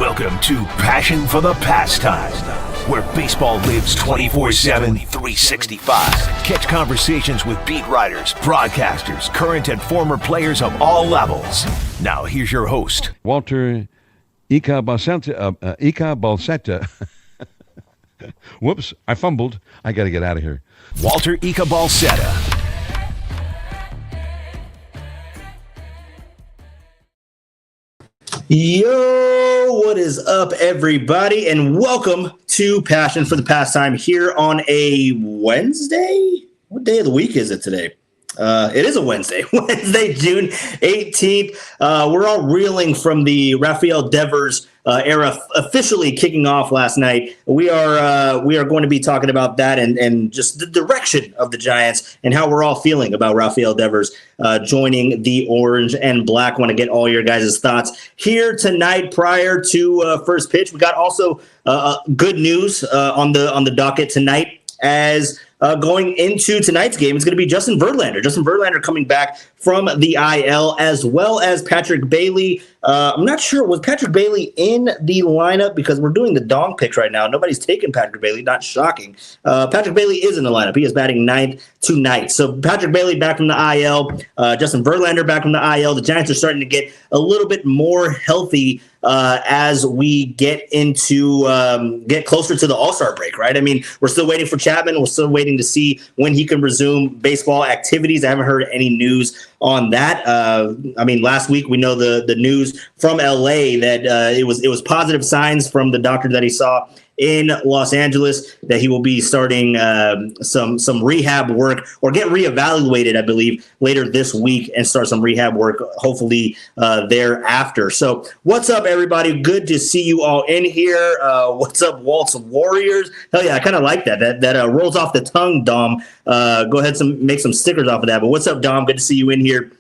Welcome to Passion for the Pastime, where baseball lives 24/7, 365. Catch conversations with beat writers, broadcasters, current and former players of all levels. Now here's your host, Walter Balsetta. Whoops, I fumbled. I got to get out of here. Walter Balsetta. Yo, what is up, everybody, and welcome to Passion for the Pastime here on a Wednesday. What day of the week is it today? It is a Wednesday, June 18th. We're all reeling from the Rafael Devers era officially kicking off last night. We are going to be talking about that and just the direction of the Giants and how we're all feeling about Rafael Devers joining the orange and black. Want to get all your guys' thoughts here tonight prior to first pitch. We got also good news on the docket tonight as going into tonight's game. It's going to be Justin Verlander. Justin Verlander coming back from the IL, as well as Patrick Bailey. I'm not sure, was Patrick Bailey in the lineup? Because we're doing the dong picks right now. Nobody's taking Patrick Bailey, not shocking. Patrick Bailey is in the lineup. He is batting ninth tonight. So Patrick Bailey back from the IL, Justin Verlander back from the IL. The Giants are starting to get a little bit more healthy as we get closer to the All-Star break, right? I mean, we're still waiting for Chapman. We're still waiting to see when he can resume baseball activities. I haven't heard any news on that. I mean, last week we know the news from LA that it was positive signs from the doctor that he saw in Los Angeles that he will be starting some rehab work or get reevaluated, I believe, later this week and start some rehab work, hopefully thereafter. So what's up, everybody? Good to see you all in here. What's up, Walt's Warriors? Hell yeah, I kind of like that. That rolls off the tongue, Dom. Go ahead, make some stickers off of that. But what's up, Dom? Good to see you in here.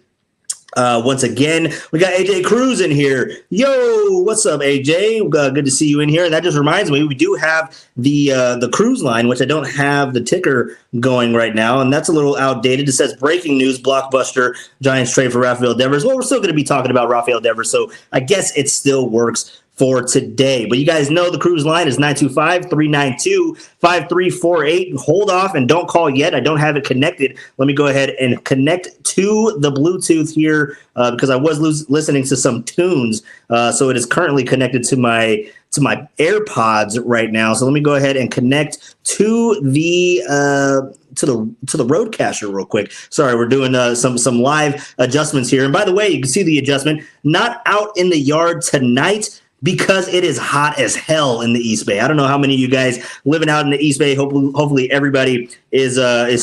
Once again, we got AJ Cruz in here. Yo, what's up, AJ? Good to see you in here. And that just reminds me, we do have the Cruz line, which I don't have the ticker going right now, and that's a little outdated. It says breaking news: blockbuster Giants trade for Rafael Devers. Well, we're still going to be talking about Rafael Devers, so I guess it still works for today. But you guys know the Cruise line is 925-392-5348. Hold off and don't call yet. I don't have it connected. Let me go ahead and connect to the Bluetooth here because I was listening to some tunes. So it is currently connected to my AirPods right now. So let me go ahead and connect to the Roadcaster real quick. Sorry, we're doing some live adjustments here. And by the way, you can see the adjustment. Not out in the yard tonight, because it is hot as hell in the East Bay. I don't know how many of you guys living out in the East Bay. Hopefully everybody is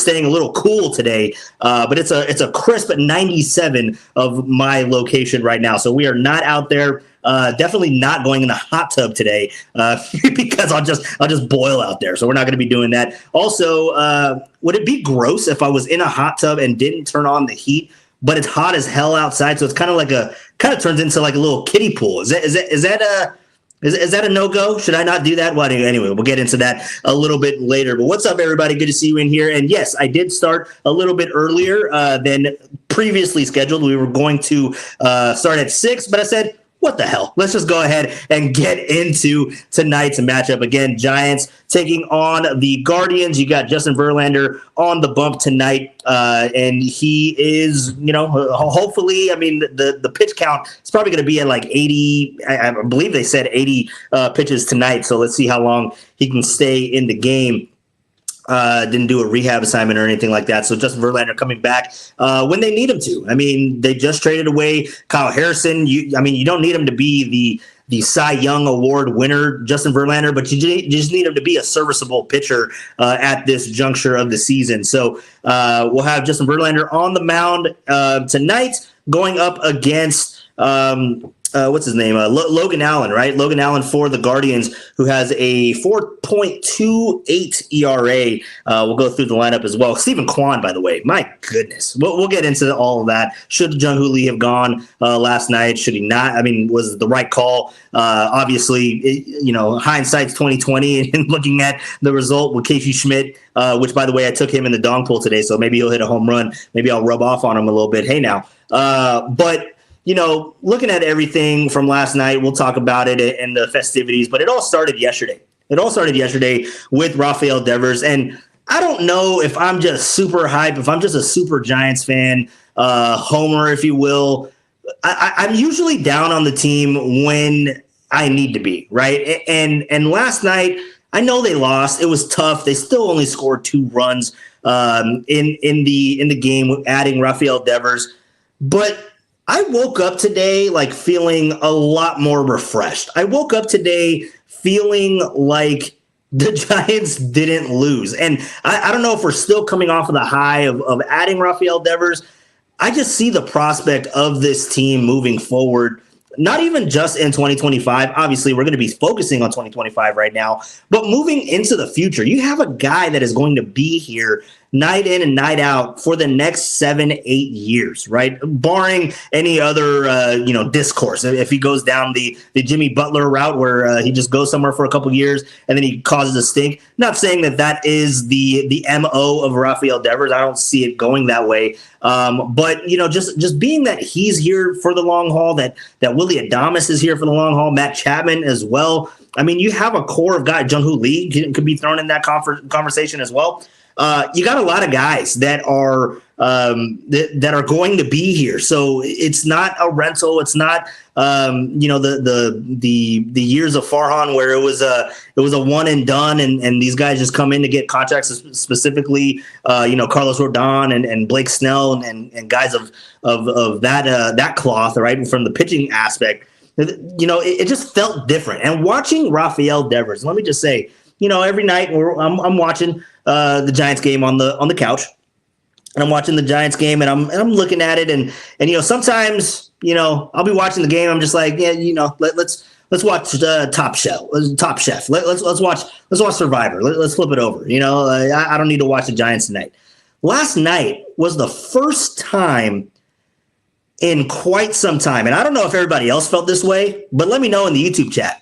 staying a little cool today. But it's a crisp 97 of my location right now. So we are not out there. Definitely not going in the hot tub today because I'll just boil out there. So we're not going to be doing that. Also, would it be gross if I was in a hot tub and didn't turn on the heat? But it's hot as hell outside, so it's kind of turns into like a little kiddie pool. Is that a no-go? Should I not do that? Well, anyway, we'll get into that a little bit later. But what's up, everybody? Good to see you in here. And yes, I did start a little bit earlier than previously scheduled. We were going to start at 6, but I said, what the hell? Let's just go ahead and get into tonight's matchup. Again, Giants taking on the Guardians. You got Justin Verlander on the bump tonight, and he is, hopefully, I mean, the pitch count is probably going to be at like 80. I believe they said 80 pitches tonight, so let's see how long he can stay in the game. Didn't do a rehab assignment or anything like that. So Justin Verlander coming back when they need him to. I mean, they just traded away Kyle Harrison. You don't need him to be the Cy Young Award winner, Justin Verlander, but you just need him to be a serviceable pitcher at this juncture of the season. So we'll have Justin Verlander on the mound tonight going up against what's his name? Logan Allen, right? Logan Allen for the Guardians, who has a 4.28 ERA. We'll go through the lineup as well. Stephen Kwan, by the way, my goodness. We'll get into all of that. Should Jung-Hoo Lee have gone last night? Should he not? I mean, was it the right call? Obviously, hindsight's 2020, and looking at the result with Casey Schmidt, which, by the way, I took him in the dong pool today, so maybe he'll hit a home run. Maybe I'll rub off on him a little bit. Hey, now. But looking at everything from last night, we'll talk about it and the festivities, but it all started yesterday. With Rafael Devers. And I don't know if I'm just super hype, if I'm just a super Giants fan, homer, if you will. I'm usually down on the team when I need to be, right? And last night, I know they lost. It was tough. They still only scored 2 runs in the game, adding Rafael Devers. But I woke up today feeling a lot more refreshed. I woke up today feeling like the Giants didn't lose. And I don't know if we're still coming off of the high of adding Rafael Devers. I just see the prospect of this team moving forward, not even just in 2025. Obviously, we're going to be focusing on 2025 right now, but moving into the future, you have a guy that is going to be here night in and night out for the next 7-8 years, right? Barring any other, discourse. If he goes down the Jimmy Butler route where he just goes somewhere for a couple years and then he causes a stink. Not saying that is the MO of Rafael Devers. I don't see it going that way. But just being that he's here for the long haul, that Willie Adames is here for the long haul, Matt Chapman as well. I mean, you have a core of guys. Jung-Hoo Lee could be thrown in that conversation as well. You got a lot of guys that are that are going to be here, so it's not a rental. It's not the years of Farhan where it was a one and done, and these guys just come in to get contracts, specifically Carlos Rodon and Blake Snell and guys of that cloth, right, from the pitching aspect. It just felt different. And watching Rafael Devers, let me just say, every night I'm watching the Giants game on the couch, and I'm watching the Giants game, and I'm looking at it, and sometimes I'll be watching the game. I'm just like, let's watch Top Chef. Let's watch Survivor. Let's flip it over. I don't need to watch the Giants tonight. Last night was the first time in quite some time, and I don't know if everybody else felt this way, but let me know in the YouTube chat.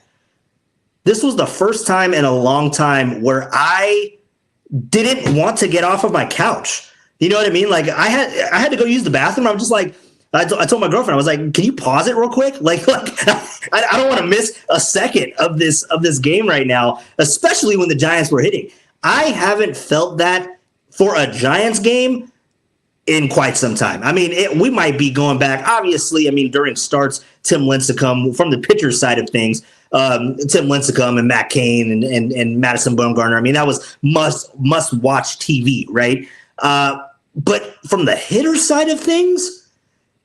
This was the first time in a long time where I didn't want to get off of my couch. You know what I mean? I had to go use the bathroom. I'm just like, I told my girlfriend, I was like, can you pause it real quick? I don't want to miss a second of this game right now, especially when the Giants were hitting. I haven't felt that for a Giants game in quite some time. I mean, we might be going back. Obviously, during starts, Tim Lincecum, from the pitcher side of things, Tim Lincecum and Matt Cain and Madison Bumgarner. That was must watch TV, right? But from the hitter side of things,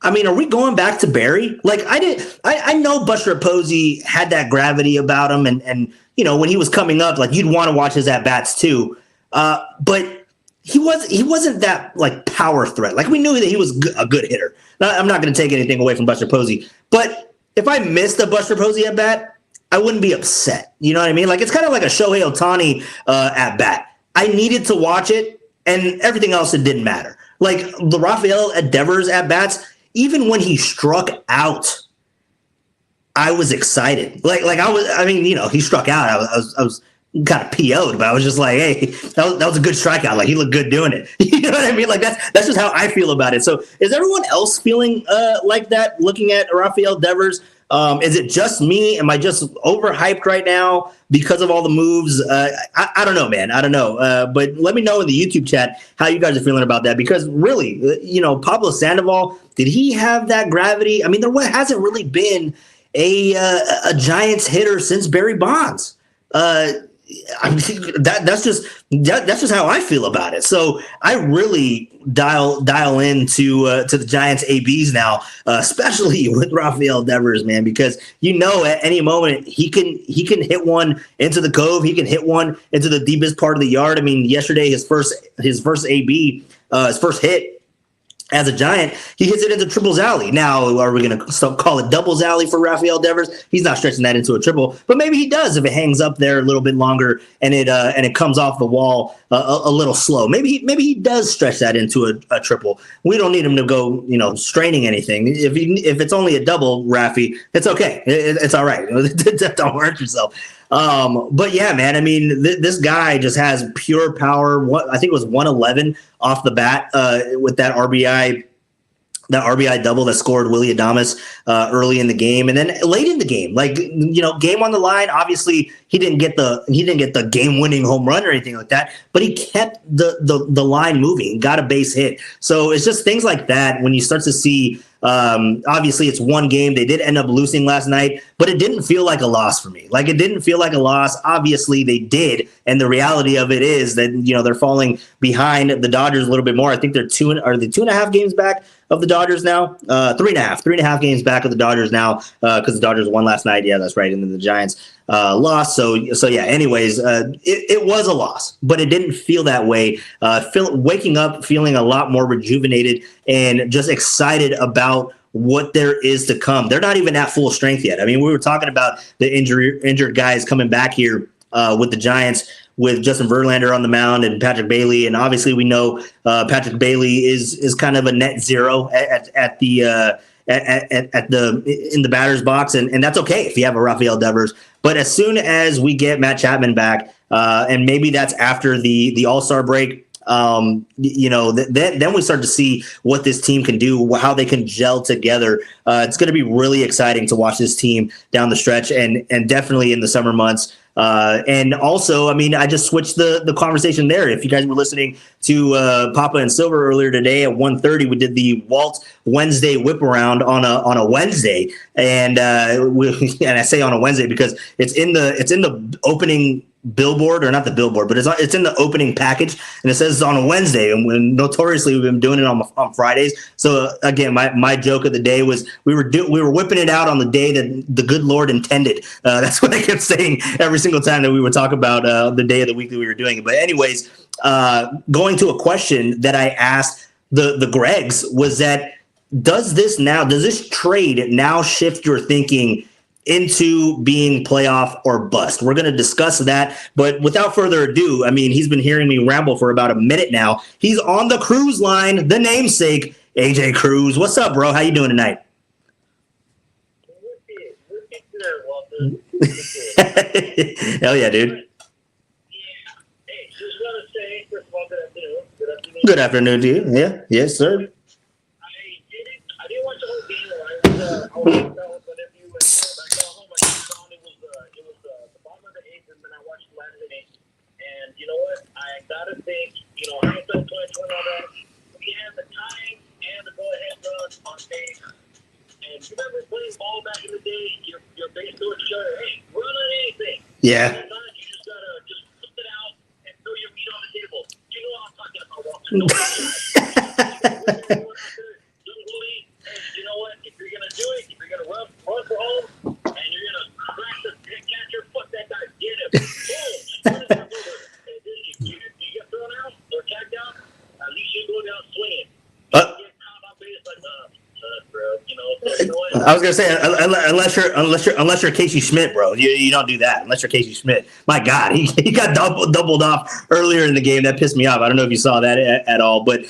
are we going back to Barry? I know Buster Posey had that gravity about him, and when he was coming up, you'd want to watch his at bats too. But he wasn't that power threat. We knew that he was a good hitter. Now, I'm not going to take anything away from Buster Posey, but if I missed a Buster Posey at bat, I wouldn't be upset. You know what I mean? It's kind of like a Shohei Ohtani at bat. I needed to watch it, and everything else, it didn't matter. The Rafael Devers at bats, even when he struck out, I was excited. He struck out. I was kind of PO'd, but I was just like, hey, that was a good strikeout. He looked good doing it. You know what I mean? That's just how I feel about it. So is everyone else feeling like that, looking at Rafael Devers? Is it just me? Am I just overhyped right now because of all the moves? I don't know, man. I don't know. But let me know in the YouTube chat how you guys are feeling about that. Because really, Pablo Sandoval, did he have that gravity? There hasn't really been a Giants hitter since Barry Bonds. That's just how I feel about it. So I really dial into the Giants ABs now, especially with Rafael Devers, man, because at any moment he can hit one into the cove, he can hit one into the deepest part of the yard. Yesterday his first AB, his first hit as a Giant, he hits it into triples alley. Now, are we going to call it doubles alley for Rafael Devers? He's not stretching that into a triple, but maybe he does if it hangs up there a little bit longer and it comes off the wall a little slow. Maybe he does stretch that into a triple. We don't need him to go, straining anything. If it's only a double, Rafi, it's okay. It's all right. Don't hurt yourself. But yeah, man, this guy just has pure power. I think it was 111 off the bat with that RBI that RBI double that scored Willie Adames early in the game, and then late in the game, game on the line. Obviously, he didn't get the game winning home run or anything like that, but he kept the line moving, got a base hit. So it's just things like that when you start to see. Obviously, it's one game. They did end up losing last night, but it didn't feel like a loss for me. Like, it didn't feel like a loss. Obviously, they did, and the reality of it is that they're falling behind the Dodgers a little bit more. I think they're 2.5 games back of the Dodgers now. 3.5 games back of the Dodgers now because the Dodgers won last night. Yeah, that's right. And then the Giants lost. So yeah. Anyways, it was a loss, but it didn't feel that way. Waking up feeling a lot more rejuvenated and just excited about what there is to come. They're not even at full strength yet. I mean, we were talking about the injured guys coming back here with the Giants, with Justin Verlander on the mound and Patrick Bailey, and obviously we know Patrick Bailey is kind of a net zero at the in the batter's box, and that's okay if you have a Rafael Devers. But as soon as we get Matt Chapman back, and maybe that's after the All-Star break, then we start to see what this team can do, how they can gel together. It's going to be really exciting to watch this team down the stretch, and definitely in the summer months. And also, I mean, I just switched the conversation there. If you guys were listening to Papa and Silver earlier today at 1:30, we did the Walt Wednesday whip around on a Wednesday, and and I say on a Wednesday because it's in the opening billboard, or not the billboard, but it's in the opening package, and it says it's on a Wednesday, and notoriously we've been doing it on Fridays. So again, my joke of the day was we were whipping it out on the day that the good Lord intended. That's what I kept saying every single time that we would talk about the day of the week that we were doing it. But anyways, going to a question that I asked the Gregs was that does this trade now shift your thinking into being playoff or bust? We're going to discuss that, but without further ado, I mean, he's been hearing me ramble for about a minute now. He's on the cruise line, the namesake, AJ Cruz. What's up, bro? How you doing tonight? Hell yeah, dude. Hey, just want to say, first of all, good afternoon. Good afternoon to you. Yeah, yes, sir. I didn't watch the whole game. I was whenever you went back home. I just found it was the bottom of the eighth, and then I watched the last inning. And you know what? I gotta think, hindsight 2020 on that. We had the time and the go-ahead run on base. And you remember playing ball back in the day? Your base coach showed, hey, run on anything. Yeah. Sometimes you just gotta flip it out and throw your feet on the table. You know what I'm talking about, Walter. You know what? If you're gonna do it, if you're gonna run for home, and you're gonna crack the catcher, fuck that guy, get him. Boom! If you get thrown out or tagged out, at least you go down swinging. Get caught on base like, bro. I was gonna say unless you're Casey Schmidt, bro, you don't do that. Unless you're Casey Schmidt, my God, he got doubled off earlier in the game. That pissed me off. I don't know if you saw that at all, but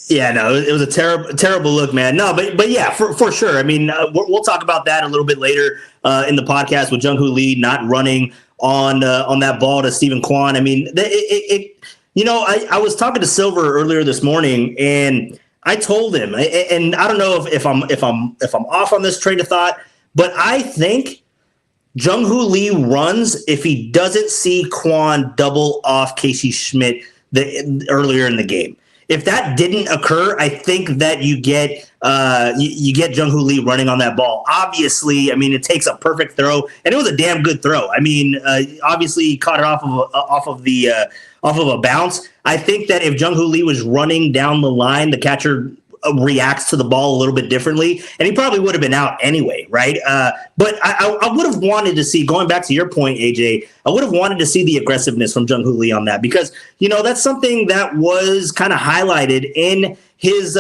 yeah, no, it was a terrible look, man. No, but yeah, for sure. I mean, we'll talk about that a little bit later in the podcast with Jung-Hoo Lee not running on that ball to Stephen Kwan. I mean, I was talking to Silver earlier this morning, and I told him, and I don't know if I'm off on this train of thought, but I think Jung-Hoo Lee runs if he doesn't see Kwan double off Casey Schmidt earlier in the game. If that didn't occur, I think that you get Jung-Hoo Lee running on that ball. Obviously, I mean, it takes a perfect throw, and it was a damn good throw. I mean, obviously, he caught it off of a bounce. I think that if Jung-Hoo Lee was running down the line, the catcher reacts to the ball a little bit differently, and he probably would have been out anyway, right? But I would have wanted to see, going back to your point, AJ, I would have wanted to see the aggressiveness from Jung-Hoo Lee on that, because that's something that was kind of highlighted in his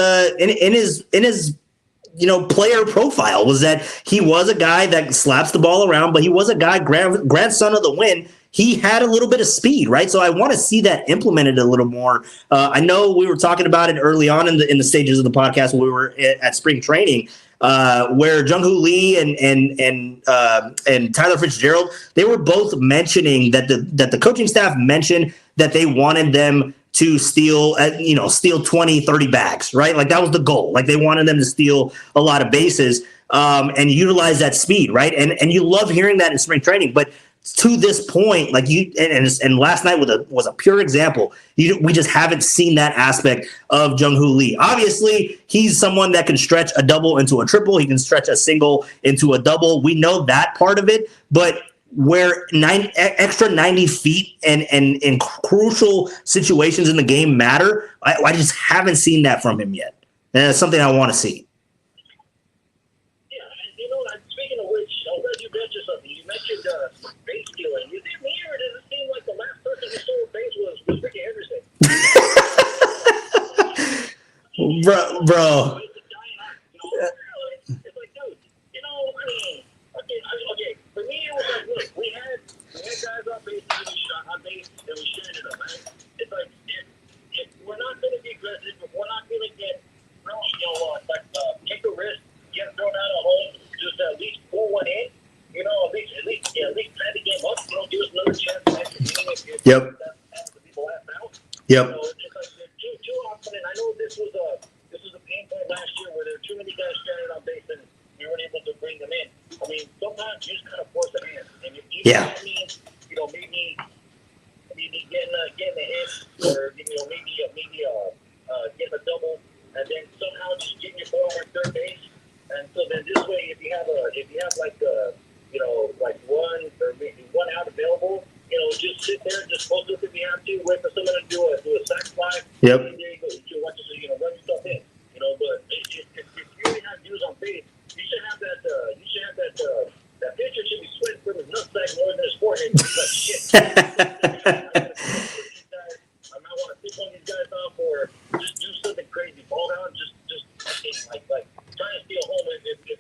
player profile, was that he was a guy that slaps the ball around, but he was a guy, grandson of the win. He had a little bit of speed, right? So I want to see that implemented a little more. I know we were talking about it early on in the stages of the podcast when we were at spring training, where Jung-Hoo Lee and Tyler Fitzgerald, they were both mentioning that the coaching staff mentioned that they wanted them to steal 20, 30 bags, right? Like that was the goal. Like they wanted them to steal a lot of bases and utilize that speed, right? And you love hearing that in spring training, but to this point, like and last night was a pure example. We just haven't seen that aspect of Jung-Hoo Lee. Obviously, he's someone that can stretch a double into a triple. He can stretch a single into a double. We know that part of it, but where extra 90 feet and in crucial situations in the game matter, I just haven't seen that from him yet. And it's something I want to see. Yeah, and speaking of which, I'm glad you mentioned something. You mentioned base stealing. You didn't hear it. It seemed like the last person who stole a base was Ricky Henderson. Bro. It's like, dude, okay. For me, it was like, look, we had guys on base and we shot on base and we shared it up, right? It's like, if we're not going to be aggressive, if we're not going to get take a risk, get thrown out of home, just at least pull one in, at least try the game up, give us another chance to extra inning if Yep. that's the people last out. Yep. It's like too often, and I know this was a pain point last year where there were too many guys stranded on base and we weren't able to bring them in. I mean, sometimes you just kind of force a hand, and if you that means maybe getting a hit or maybe getting a double, and then somehow just getting your ball on third base, and so then this way, if you have one or maybe one out available, just sit there, just post up if you have to, wait for someone to do a sac fly. Yep. And there you go. You watch it, run yourself in. But if you really have dudes on base, you should have that pitcher should be sweating from his nutsack more than his forehead. He's like, shit. I might want to pick one of these guys off or just do something crazy. Ball down, just like trying to steal home if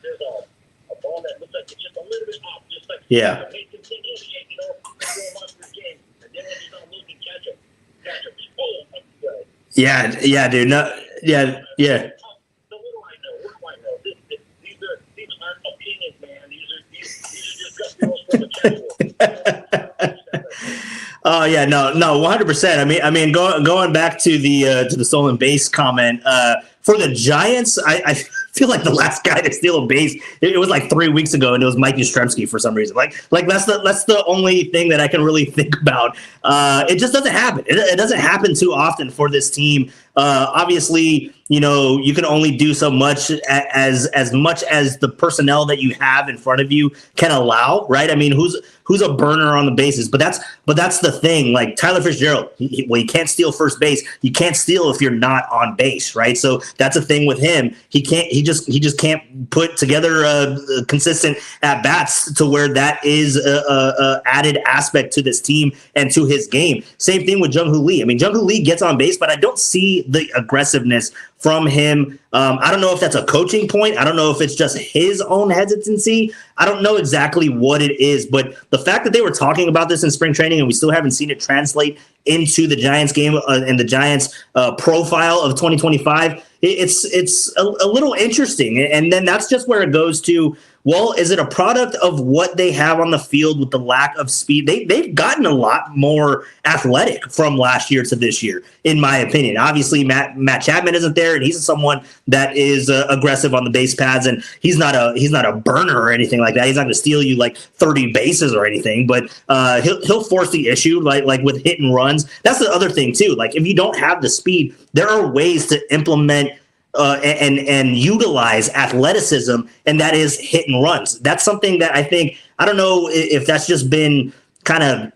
there's a ball that looks like it's just a little bit off, just like make him think, oh shit, throw him off this game, and then when he's not looking, catch him, boom, up the guy. Yeah, dude. No, yeah. So what do I know? These aren't opinions, man. These are just gut feels from the casual. Oh yeah, no, 100%. I mean, going back to the stolen base comment for the Giants, I feel like the last guy to steal a base, it was like 3 weeks ago, and it was Mike Yastrzemski for some reason. Like that's the only thing that I can really think about. It just doesn't happen. It doesn't happen too often for this team. Obviously, you can only do so much as much as the personnel that you have in front of you can allow, right? I mean, who's a burner on the bases? But that's the thing. Like Tyler Fitzgerald, he can't steal first base. You can't steal if you're not on base, right? So that's a thing with him. He just can't put together a consistent at bats to where that is a added aspect to this team and to his game. Same thing with Jung-Hoo Lee. I mean, Jung-Hoo Lee gets on base, but I don't see the aggressiveness from him. I don't know if that's a coaching point. I don't know if it's just his own hesitancy. I don't know exactly what it is, but the fact that they were talking about this in spring training and we still haven't seen it translate into the Giants game and the Giants profile of 2025, it's a little interesting. And then that's just where it goes to, well, is it a product of what they have on the field with the lack of speed? They've gotten a lot more athletic from last year to this year, in my opinion. Obviously, Matt Chapman isn't there, and he's someone that is aggressive on the base paths, and he's not a burner or anything like that. He's not going to steal you like 30 bases or anything, but he'll force the issue like with hit and runs. That's the other thing too. Like if you don't have the speed, there are ways to implement and utilize athleticism, and that is hit and runs. That's something that I don't know if that's just been kind of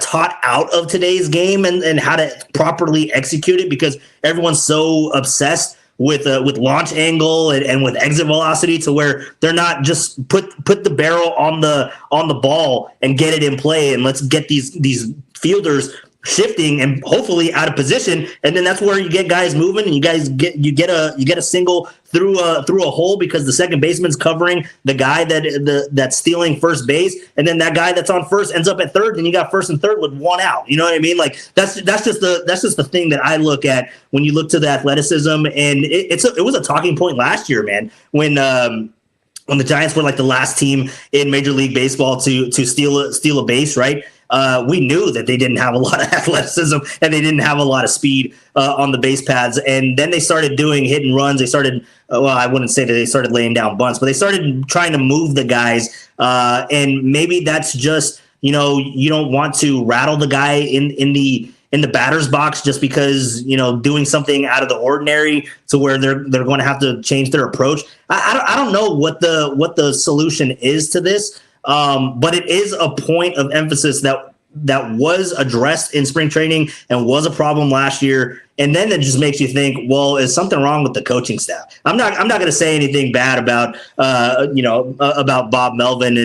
taught out of today's game and how to properly execute it, because everyone's so obsessed with launch angle and with exit velocity to where they're not just put the barrel on the ball and get it in play, and let's get these fielders shifting and hopefully out of position, and then that's where you get guys moving, and you get a single through a hole because the second baseman's covering the guy that's stealing first base, and then that guy that's on first ends up at third, and you got first and third with one out. You know what I mean? Like that's just the thing that I look at when you look to the athleticism, and it was a talking point last year, man, when the Giants were like the last team in Major League Baseball to steal a base, right? we knew that they didn't have a lot of athleticism and they didn't have a lot of speed on the base paths. And then they started doing hit and runs. They started, well, I wouldn't say that they started laying down bunts, but they started trying to move the guys. And maybe that's just, you don't want to rattle the guy in the batter's box just because, doing something out of the ordinary to where they're going to have to change their approach. I don't know what the solution is to this, but it is a point of emphasis that was addressed in spring training and was a problem last year. And then it just makes you think, well, is something wrong with the coaching staff? I'm not going to say anything bad about about Bob Melvin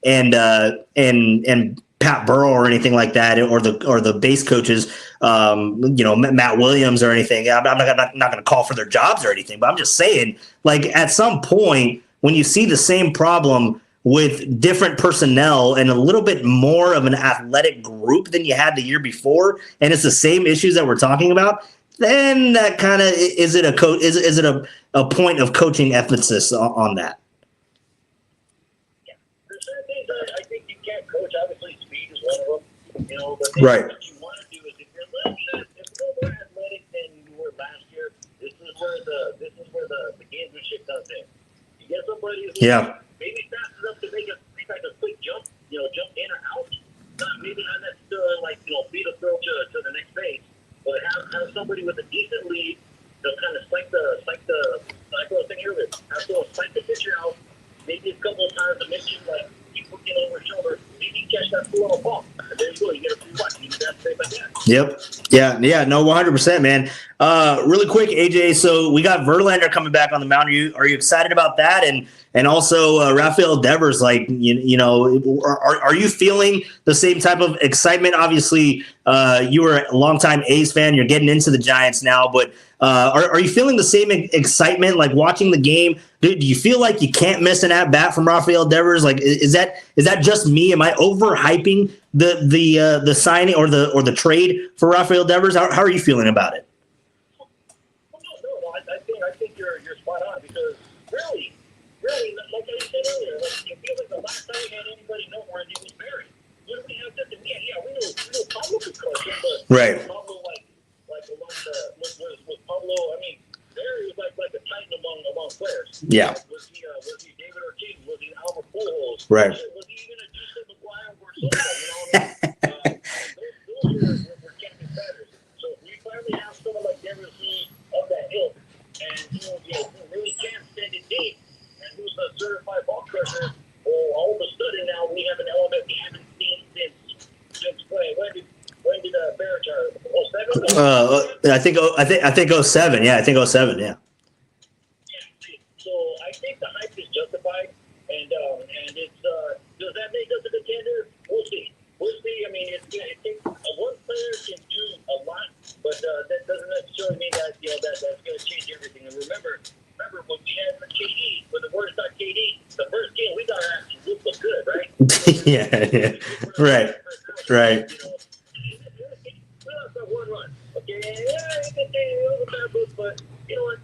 and Pat Burrow or anything like that, or the base coaches, Matt Williams or anything. I'm not going to call for their jobs or anything, but I'm just saying, like, at some point when you see the same problem with different personnel and a little bit more of an athletic group than you had the year before, and it's the same issues that we're talking about, then that kind of is it a point of coaching emphasis on that? There's certain things that I think you can't coach. Obviously, speed is one of them. But Right. What you want to do is if you're a little more athletic than you were last year, this is where the gamesmanship comes in. You get somebody who's maybe fast enough to make a quick jump, jump in or out. Maybe not necessarily like beat a throw to the next base, but have somebody with a decent lead to kind of psych the pitcher out. Maybe a couple of times to mention like keep looking over his shoulder. Maybe catch that full on a ball. And there you go. You get a free watch. You do that straight like that. Yep. Yeah. No, 100%, man. Really quick, AJ. So we got Verlander coming back on the mound. Are you excited about that? And also Rafael Devers, like, are you feeling the same type of excitement? Obviously, you were a longtime A's fan. You're getting into the Giants now, but are you feeling the same excitement, like watching the game? Do you feel like you can't miss an at bat from Rafael Devers? Like, is that just me? Am I overhyping the signing or the trade for Rafael Devers? How are you feeling about it? No. I think you're spot on because really, like I said earlier, like it feels like the last time we had anybody noteworthy was Barry. What do we have to do? Yeah, we know Pablo could coach him, but right. Pablo was Pablo. I mean, Barry was like a titan among players. Yeah. Was he David Ortiz? Was he Albert Pujols? Right. Was he even a Justin McGuire or Soto? Those were champion batters. So if we finally have someone like Devers who's of that ilk, and who really can send it deep, and who's a certified ball crusher, all of a sudden now we have an element we haven't seen since when did Barrett retire? 07? I think 07. Yeah, I think 07. Yeah. So I think the hype is justified, and it's does that make us a contender? We'll see. I mean, it takes one player can do a lot, but that doesn't necessarily mean that that's going to change everything. And remember when we had KD, when the word started KD, the first game we got actually looked good, right? yeah. Right. We lost that one run. Okay, but you know what?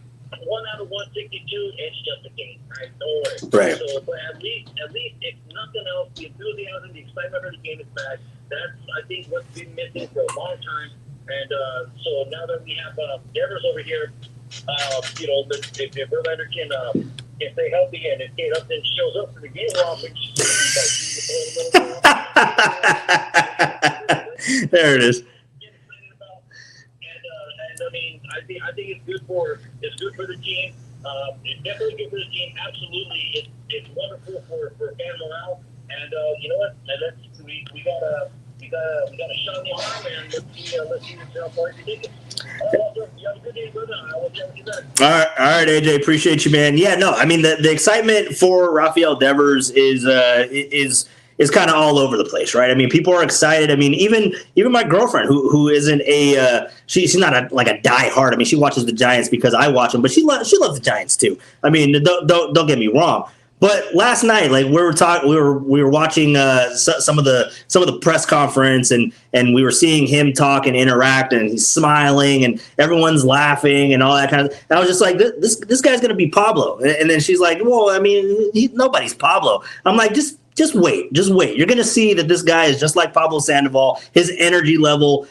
1 out of 162, it's just a game, right? Don't worry. Right. So, but at least, if nothing else, the enthusiasm, the excitement of the game is back. That's, I think, what's been missing for a long time. And so now that we have Devers over here, if Verlander can stay healthy and if Kate Upton shows up for the game, there it is. I mean, I think it's good for the team. It's definitely good for the team. Absolutely, it's wonderful for fan morale. And you know what? We got a shot in the arm, and let's see how far you take it. You have a good day, brother. I will chat with you back. All right, AJ, appreciate you, man. Yeah, no, I mean the excitement for Rafael Devers is kind of all over the place, right? I mean, people are excited. I mean, even my girlfriend, who isn't she's not a diehard. I mean, she watches the Giants because I watch them, but she loves the Giants too. I mean, don't get me wrong. But last night, like we were watching some of the press conference, and we were seeing him talk and interact, and he's smiling, and everyone's laughing and all that kind of. And I was just like, this guy's gonna be Pablo. And then she's like, well, I mean, nobody's Pablo. I'm like, just just wait. You're going to see that this guy is just like Pablo Sandoval. His energy level,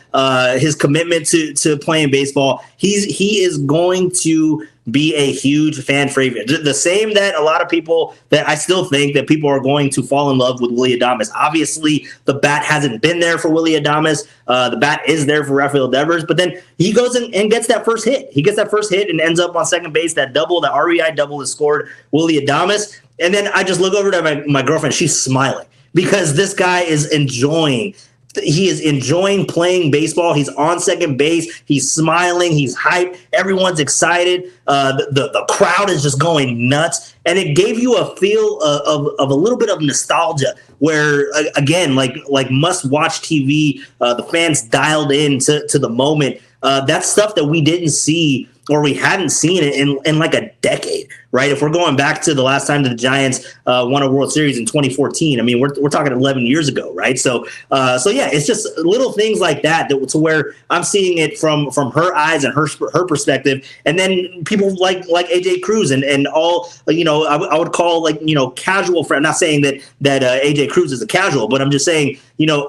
his commitment to playing baseball, he is going to be a huge fan favorite. The same that a lot of people, that I still think that people are going to fall in love with Willy Adames. Obviously, the bat hasn't been there for Willy Adames. The bat is there for Rafael Devers, but then he goes and gets that first hit. He gets that first hit and ends up on second base. That RBI double is scored Willy Adames. And then I just look over to my girlfriend. She's smiling because this guy is enjoying. He is enjoying playing baseball. He's on second base. He's smiling. He's hyped. Everyone's excited. The crowd is just going nuts. And it gave you a feel of a little bit of nostalgia where, again, like must-watch TV, the fans dialed in to the moment. That's stuff that we didn't see or we hadn't seen it in like a decade, right? If we're going back to the last time that the Giants won a World Series in 2014, I mean, we're talking 11 years ago, right? So yeah, it's just little things like that to where I'm seeing it from her eyes and her perspective, and then people like AJ Cruz and all, I would call casual friend. I'm not saying that AJ Cruz is a casual, but I'm just saying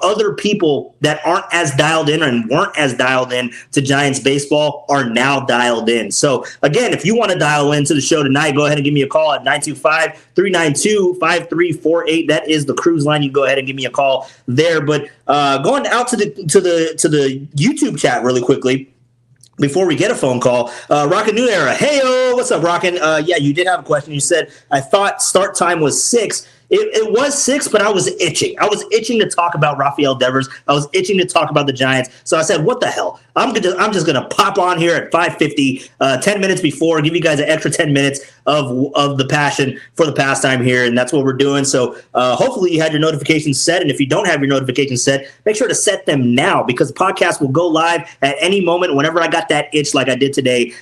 other people that aren't as dialed in and weren't as dialed in to Giants baseball are now dialed in. So again, if you want to dial into the show tonight, go ahead and give me a call at 925-392-5348. That is the Cruz line. You go ahead and give me a call there. But going out to the YouTube chat really quickly before we get a phone call, Rockin' New Era. Hey-o, what's up, Rockin'? Yeah, you did have a question. You said, I thought start time was 6. It was 6, but I was itching. I was itching to talk about Rafael Devers. I was itching to talk about the Giants. So I said, what the hell? I'm just going to pop on here at 5:50, 10 minutes before, give you guys an extra 10 minutes of the passion for the pastime here, and that's what we're doing. So hopefully you had your notifications set, and if you don't have your notifications set, make sure to set them now because the podcast will go live at any moment. Whenever I got that itch like I did today,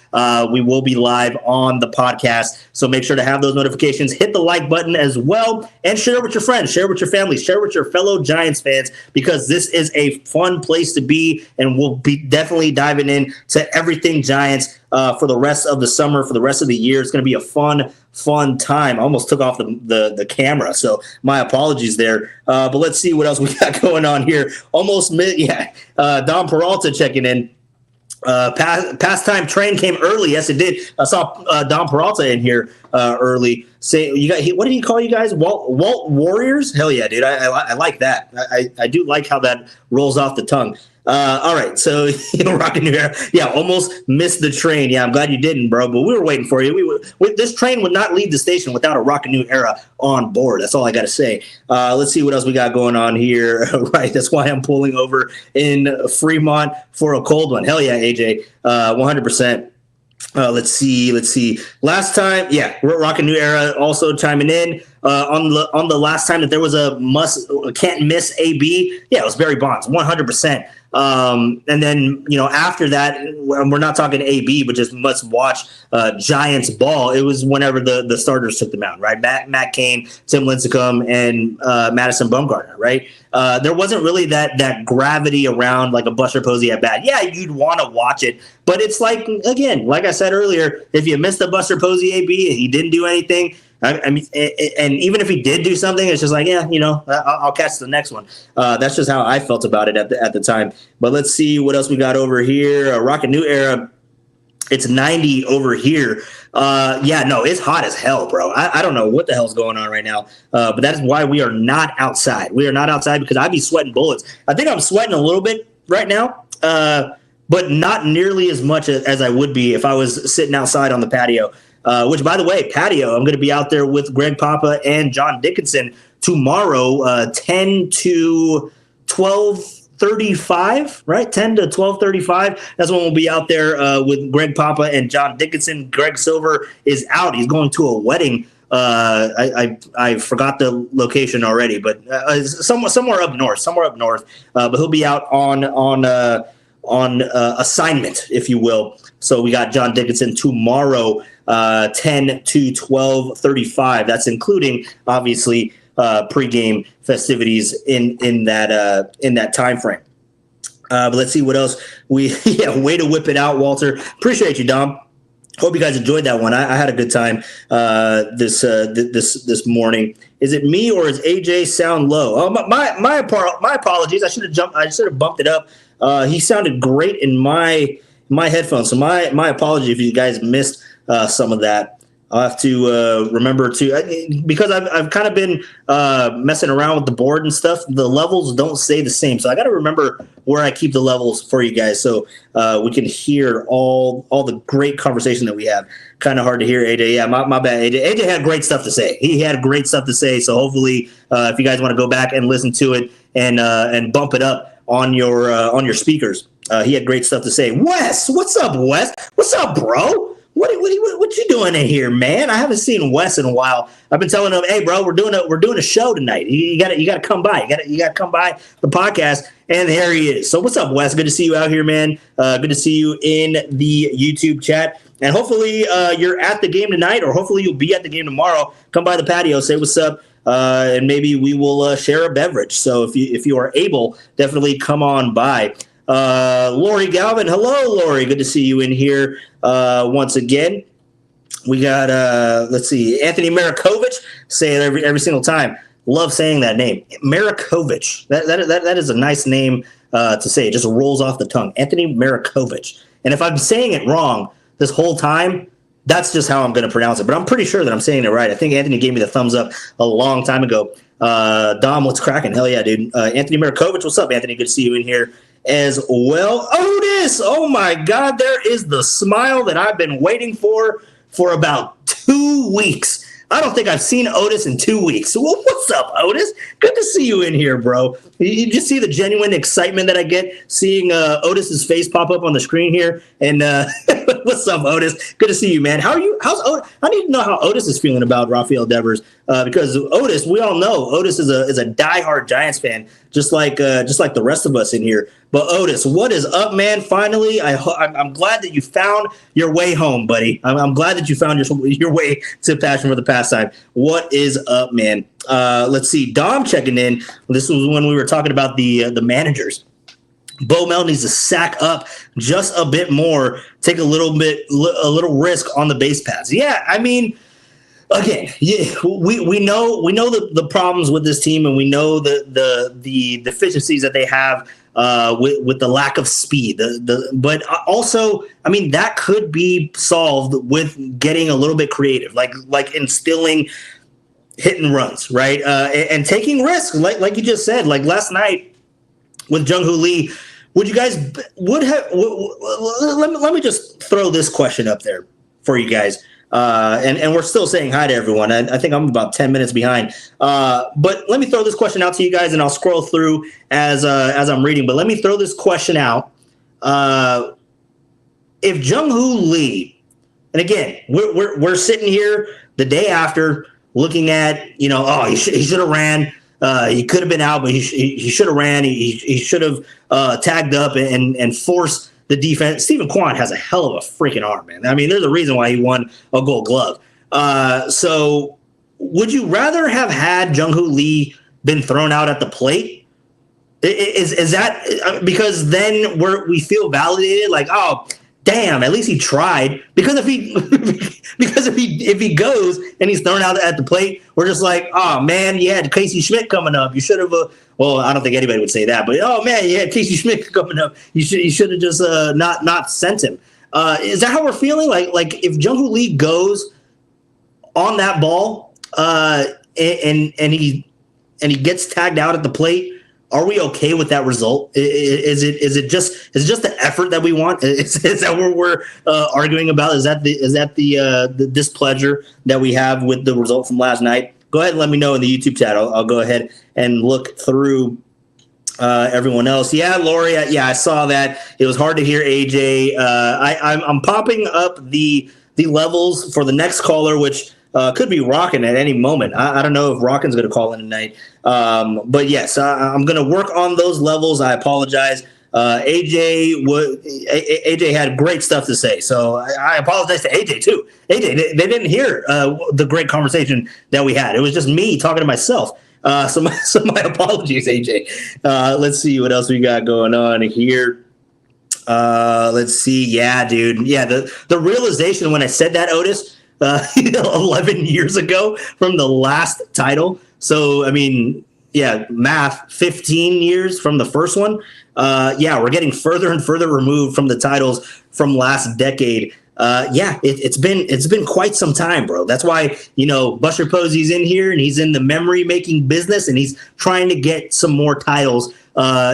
we will be live on the podcast. So make sure to have those notifications. Hit the like button as well. And share with your friends, share with your family, share with your fellow Giants fans, because this is a fun place to be, and we'll be definitely diving in to everything Giants for the rest of the summer, for the rest of the year. It's going to be a fun time. I almost took off the camera, so my apologies there. But let's see what else we got going on here. Don Peralta checking in. Pastime train came early. Yes, it did. I saw Don Peralta in here early. Say, what did he call you guys? Walt Warriors? Hell yeah, dude. I like that. I do like how that rolls off the tongue. All right, so Rockin' New Era. Yeah, almost missed the train. Yeah, I'm glad you didn't, bro. But we were waiting for you. This train would not leave the station without a Rockin' New Era on board. That's all I got to say. Let's see what else we got going on here. Right, that's why I'm pulling over in Fremont for a cold one. Hell yeah, AJ, 100%. Let's see. Last time, yeah, Rockin' New Era also chiming in on the last time that there was a can't miss AB. Yeah, it was Barry Bonds, 100%. And then after that, we're not talking AB, but just must watch Giants ball. It was whenever the starters took them out, right? Matt Cain, Tim Lincecum, and Madison Bumgarner, right? There wasn't really that gravity around like a Buster Posey at bat. Yeah, you'd want to watch it, but it's like, again, like I said earlier, if you missed the Buster Posey AB and he didn't do anything, I mean, and even if he did do something, it's just like, yeah, I'll catch the next one. That's just how I felt about it at the time. But let's see what else we got over here. Rockin' New Era. It's 90 over here. Yeah, no, it's hot as hell, bro. I don't know what the hell's going on right now. But that's why we are not outside. We are not outside because I'd be sweating bullets. I think I'm sweating a little bit right now, but not nearly as much as I would be if I was sitting outside on the patio. Which, by the way, patio, I'm going to be out there with Greg Papa and John Dickinson tomorrow, 10 to 12:35, right? 10 to 12:35. That's when we'll be out there with Greg Papa and John Dickinson. Greg Silver is out. He's going to a wedding. I forgot the location already, but somewhere up north. But he'll be out on assignment, if you will. So we got John Dickinson tomorrow, 10 to 12:35. That's including, obviously, pregame festivities in that time frame. But let's see what else way to whip it out, Walter. Appreciate you, Dom. Hope you guys enjoyed that one. I had a good time this morning. Is it me or is AJ sound low? Oh, my apologies. I should have bumped it up. He sounded great in my headphones. So my apology if you guys missed some of that. I'll have to remember to, because I've kind of been messing around with the board and stuff. The levels don't stay the same, so I got to remember where I keep the levels for you guys, so we can hear all the great conversation that we have. Kind of hard to hear, AJ. Yeah, my bad, AJ. AJ had great stuff to say. He had great stuff to say. So hopefully, if you guys want to go back and listen to it and bump it up on your speakers, he had great stuff to say. Wes, what's up, Wes? What's up, bro? What you doing in here, man? I haven't seen Wes in a while. I've been telling him, hey, bro, we're doing a show tonight. You gotta come by. You gotta come by the podcast. And there he is. So what's up, Wes? Good to see you out here, man. Good to see you in the YouTube chat. And hopefully you're at the game tonight, or hopefully you'll be at the game tomorrow. Come by the patio, say what's up, and maybe we will share a beverage. So if you are able, definitely come on by. Lori Galvin, hello, Lori. Good to see you in here once again. We got let's see, Anthony Marakovich. Say it every single time. Love saying that name, Marakovich. That is a nice name to say. It just rolls off the tongue, Anthony Marakovich. And if I'm saying it wrong this whole time, that's just how I'm going to pronounce it. But I'm pretty sure that I'm saying it right. I think Anthony gave me the thumbs up a long time ago. Dom, what's cracking? Hell yeah, dude. Anthony Marakovich, what's up, Anthony? Good to see you in here as well. Otis, oh my God, there is the smile that I've been waiting for about 2 weeks. I don't think I've seen Otis in 2 weeks. So what's up, Otis? Good to see you in here, bro. You just see the genuine excitement that I get seeing Otis's face pop up on the screen here. And what's up, Otis? Good to see you, man. How's Otis? I need to know how Otis is feeling about Rafael Devers because Otis, we all know Otis is a diehard Giants fan, just like the rest of us in here. But Otis, what is up, man? Finally, I'm glad that you found your way home, buddy. I'm glad that you found your way to Passion for the Pastime. What is up, man? Let's see. Dom checking in. This was when we were talking about the managers. Bo Mel needs to sack up just a bit more, take a little risk on the base paths. Yeah, I mean, again, yeah, we know the problems with this team, and we know the deficiencies that they have with the lack of speed. But also, I mean, that could be solved with getting a little bit creative, like instilling hit and runs, right? And taking risks, like you just said, like last night with Jung-Hoo Lee. Let me just throw this question up there for you guys. And we're still saying hi to everyone. I think I'm about 10 minutes behind. But let me throw this question out to you guys, and I'll scroll through as I'm reading. But let me throw this question out. If Jung-Hoo Lee, and again, we're sitting here the day after looking at, he should have ran. He could have been out, but he should have ran. He should have tagged up and forced the defense. Stephen Kwan has a hell of a freaking arm, man. I mean, there's a reason why he won a Gold Glove. So would you rather have had Jung-Hoo Lee been thrown out at the plate? Is that because then we feel validated? Like, oh, damn, at least he tried. Because if he goes and he's thrown out at the plate, we're just like, oh man, you had Casey Schmidt coming up. You should have. Well, I don't think anybody would say that, but oh man, you had Casey Schmidt coming up. You should have just not sent him. Is that how we're feeling? Like if Jung-Hoo Lee goes on that ball and he gets tagged out at the plate, are we okay with that result? Is it just the effort that we want? Is that what we're arguing about? Is that the displeasure that we have with the result from last night? Go ahead and let me know in the YouTube chat. I'll go ahead and look through everyone else. Yeah, Lori. Yeah, I saw that. It was hard to hear AJ. I'm popping up the levels for the next caller, which could be Rockin' at any moment. I don't know if Rockin's going to call in tonight. But yes, I'm going to work on those levels. I apologize. AJ had great stuff to say, so I apologize to AJ too. AJ, they didn't hear the great conversation that we had. It was just me talking to myself. So my apologies, AJ. Let's see what else we got going on here. Let's see. Yeah, dude. Yeah, the realization when I said that, Otis, 11 years ago from the last title. So, I mean, yeah, math, 15 years from the first one. Yeah, we're getting further and further removed from the titles from last decade. Yeah, it's been quite some time, bro. That's why, Buster Posey's in here and he's in the memory making business and he's trying to get some more titles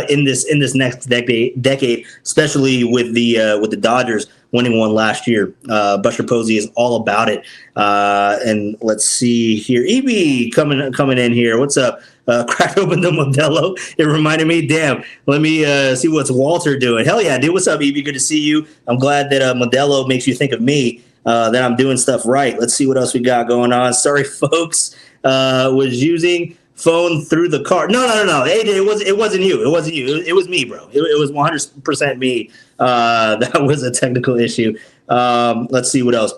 in this next decade, especially with the Dodgers winning one last year. Buster Posey is all about it. And let's see here, EB coming in here. What's up? Crack open the Modelo. It reminded me. Damn. Let me see what's Walter doing. Hell yeah, dude. What's up, EB? Good to see you. I'm glad that Modelo makes you think of me. That I'm doing stuff right. Let's see what else we got going on. Sorry, folks. Was using phone through the car. No. Hey, it wasn't you. It wasn't you. It was me, bro. It was 100% me. That was a technical issue. Let's see what else.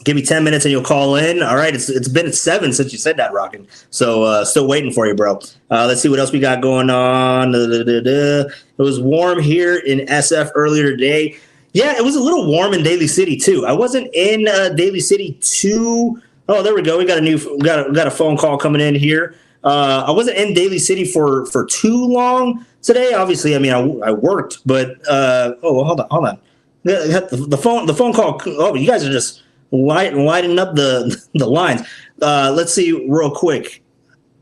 Give me 10 minutes and you'll call in. All right. It's been 7 since you said that, Rockin'. So still waiting for you, bro. Let's see what else we got going on. It was warm here in SF earlier today. Yeah, it was a little warm in Daly City too. I wasn't in Daly City too. Oh, there we go. We got a phone call coming in here. I wasn't in Daly City for too long today. Obviously, I mean, I worked, but hold on. The phone call. Oh, you guys are just lighting up the lines. Let's see real quick.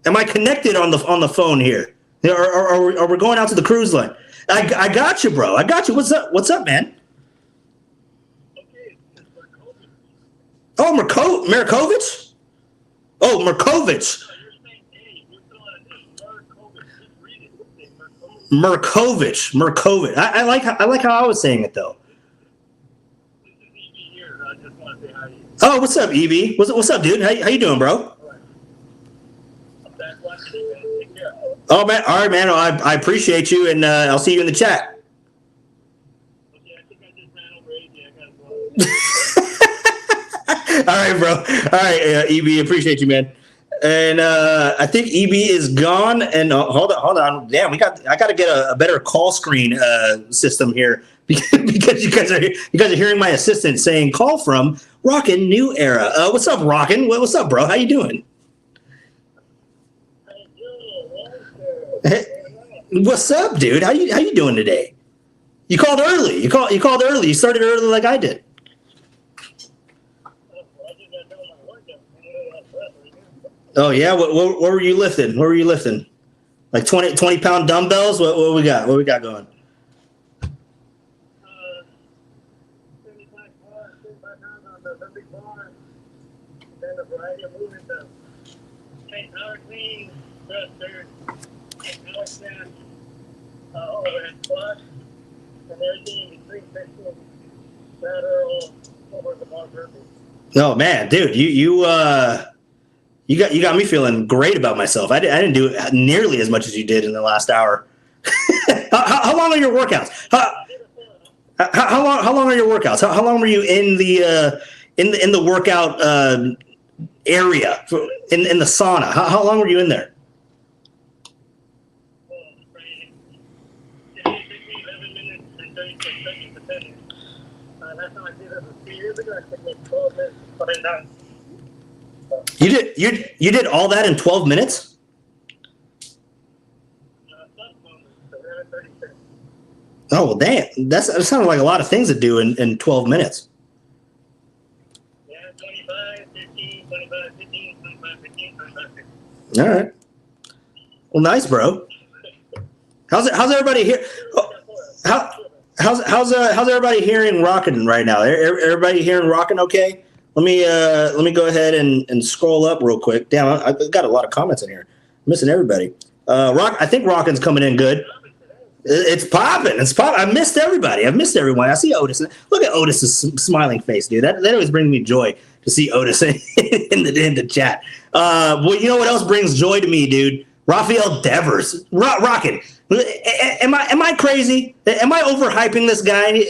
Am I connected on the phone here? Are we going out to the cruise line? I got you, bro. I got you. What's up, man? Oh, Markovich? Oh, Markovich. Merkovich. I like how I was saying it though. Oh, what's up, EB? What's up, dude? How you doing, bro? Oh man, all right, man. I appreciate you, and I'll see you in the chat. All right, bro. All right, EB, appreciate you, man. And I think EB is gone. And hold on. Damn, I got to get a better call screen system here because you guys are hearing my assistant saying call from Rockin' New Era. What's up, Rockin'? What's up, bro? How you doing? Hey, what's up, dude? How you doing today? You called early. You called early. You started early like I did. Oh yeah, what were you lifting? What were you lifting? Like 20-pound dumbbells? What we got? What we got going? 75 pounds on the big bar. Then a variety of movements of power clean, thrusters, power snatch, overhead squat, and everything in between pistol, lateral, over the bar burpee. Oh man, dude, You got me feeling great about myself. I didn't do nearly as much as you did in the last hour. How long are your workouts? How long are your workouts? How long were you in the workout area in the sauna? How long were you in there? 11 minutes and 36 seconds depending. Last time I did it was 2 years ago. I took like 12 minutes, but I'm done. You did all that in 12 minutes? Oh, well, damn. That sounded like a lot of things to do in 12 minutes. Yeah, 25, 15, 25, 15, 25, 15, 25, 15. All right. Well, nice, bro. How's everybody here? How's everybody hearing Rockin' right now? Everybody hearing Rockin' okay? Let me go ahead and scroll up real quick. Damn, I've got a lot of comments in here. I'm missing everybody. I think Rockin's coming in good. It's popping. I missed everybody. I've missed everyone. I see Otis. Look at Otis's smiling face, dude. That always brings me joy to see Otis in the chat. Well, you know what else brings joy to me, dude? Rafael Devers. Rockin'. Am I crazy? Am I overhyping this guy?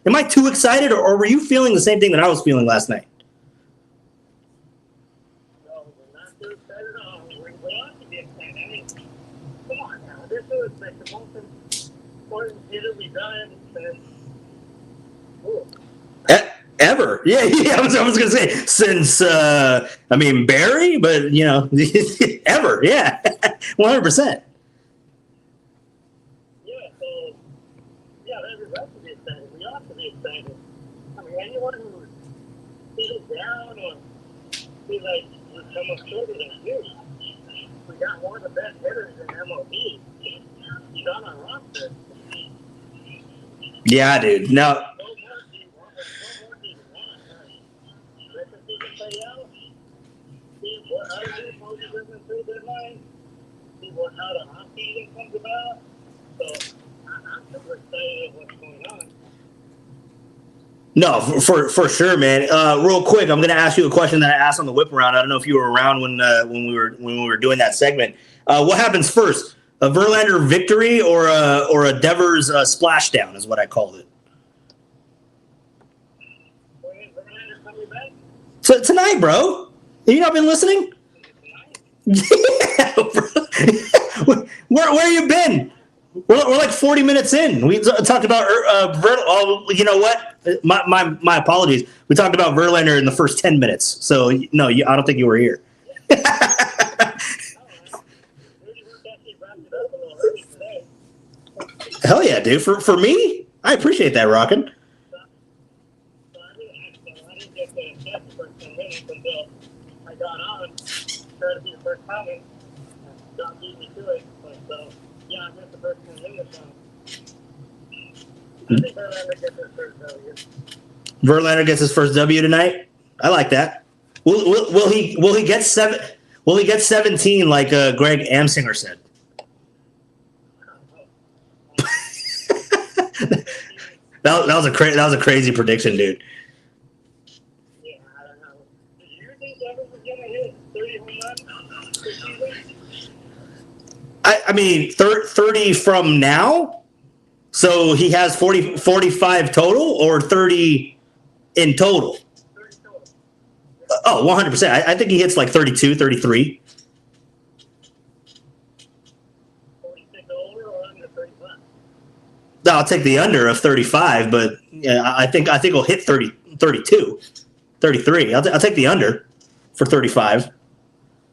Am I too excited, or were you feeling the same thing that I was feeling last night? No, we're not too excited at all. We ought to be excited. I mean, come on now. This is like the most important hitter we've done since. Ooh, Ever. Yeah, I was going to say since, Barry, but, ever. Yeah, 100%. That's to be excited. We ought to be excited. I mean, anyone who feels down or feels like we're so much shorter than you, we got one of the best hitters in MLB. He's on our roster. Yeah, dude. No. See what other Posey doesn't through their mind. See what how the off season comes about. So I'm super excited what's going on. No, for sure, man. Real quick, I'm going to ask you a question that I asked on the whip around. I don't know if you were around when we were doing that segment. What happens first, a Verlander victory or a Devers splashdown is what I called it. When is Verlander coming back? So tonight, bro. Have you not been listening? Yeah, bro. Where you been? We're like 40 minutes in. We talked about Verlander. Oh, you know what? My apologies. We talked about Verlander in the first 10 minutes. So no, I don't think you were here. Hell yeah, dude. For me, I appreciate that, Rockin'. I didn't get the chance the first 10 minutes until I got on. Tried to be the first comment. Got beat me to it. But yeah, I missed the first 10 minutes. I think Verlander gets his first W. Verlander gets his first W tonight. I like that. Will he get 7? Will he get 17 like Greg Amsinger said? that was a crazy prediction, dude. Yeah, I don't know. Do you think Devers is going to hit 30 home runs this season? I mean, 30 from now? So he has 45 total or 30 in total? 30 total. Oh, 100%. I think he hits like 32, 33. 46 over or under 35? No, I'll take the under of 35, but yeah, I think he'll hit 30, 32, 33. I'll take the under for 35.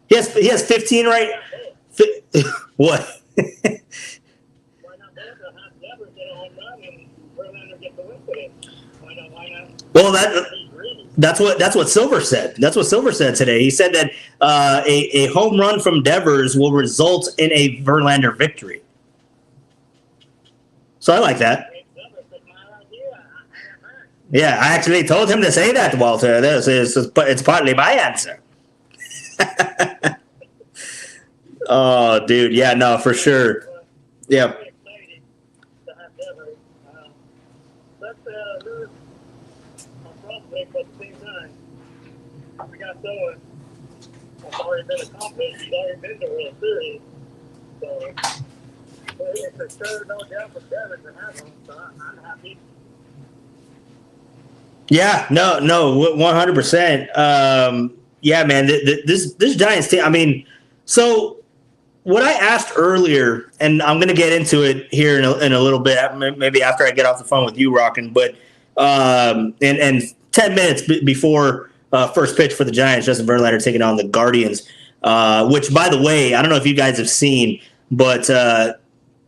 He has 15 right. What? Why not both have Devers get a home run and Verlander get the win today? Why not? Well, that's what Silver said. That's what Silver said today. He said that a home run from Devers will result in a Verlander victory. So I like that. Yeah, I actually told him to say that, Walter. It's partly my answer. Oh, dude. Yeah, no, for sure. Yeah. Very excited to have Devers. Let's lose a prospect, but at the same time, we got someone that's already been accomplished. He's already been to World Series. So it's a sure no doubt for Devers to have him. So I'm happy. Yeah, no, 100%. Yeah, man, this Giants team. I mean, so what I asked earlier, and I'm going to get into it here in a little bit, maybe after I get off the phone with you, Rockin', but and 10 minutes before first pitch for the Giants, Justin Verlander taking on the Guardians, which, by the way, I don't know if you guys have seen, but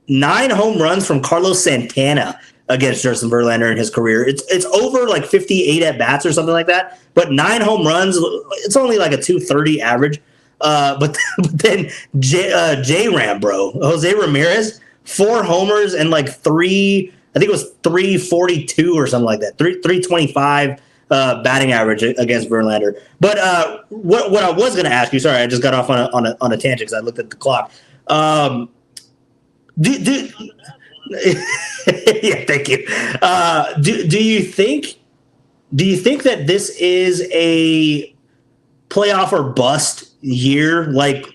9 home runs from Carlos Santana against Justin Verlander in his career. It's over like 58 at bats or something like that, but 9 home runs. It's only like a 230 average. But then J-Ram, bro, Jose Ramirez, 4 homers and like 342 or something like that, 325 batting average against Verlander. But what I was going to ask you, sorry, I just got off on a tangent because I looked at the clock. Yeah, thank you. Do you think that this is a playoff or bust year? Like,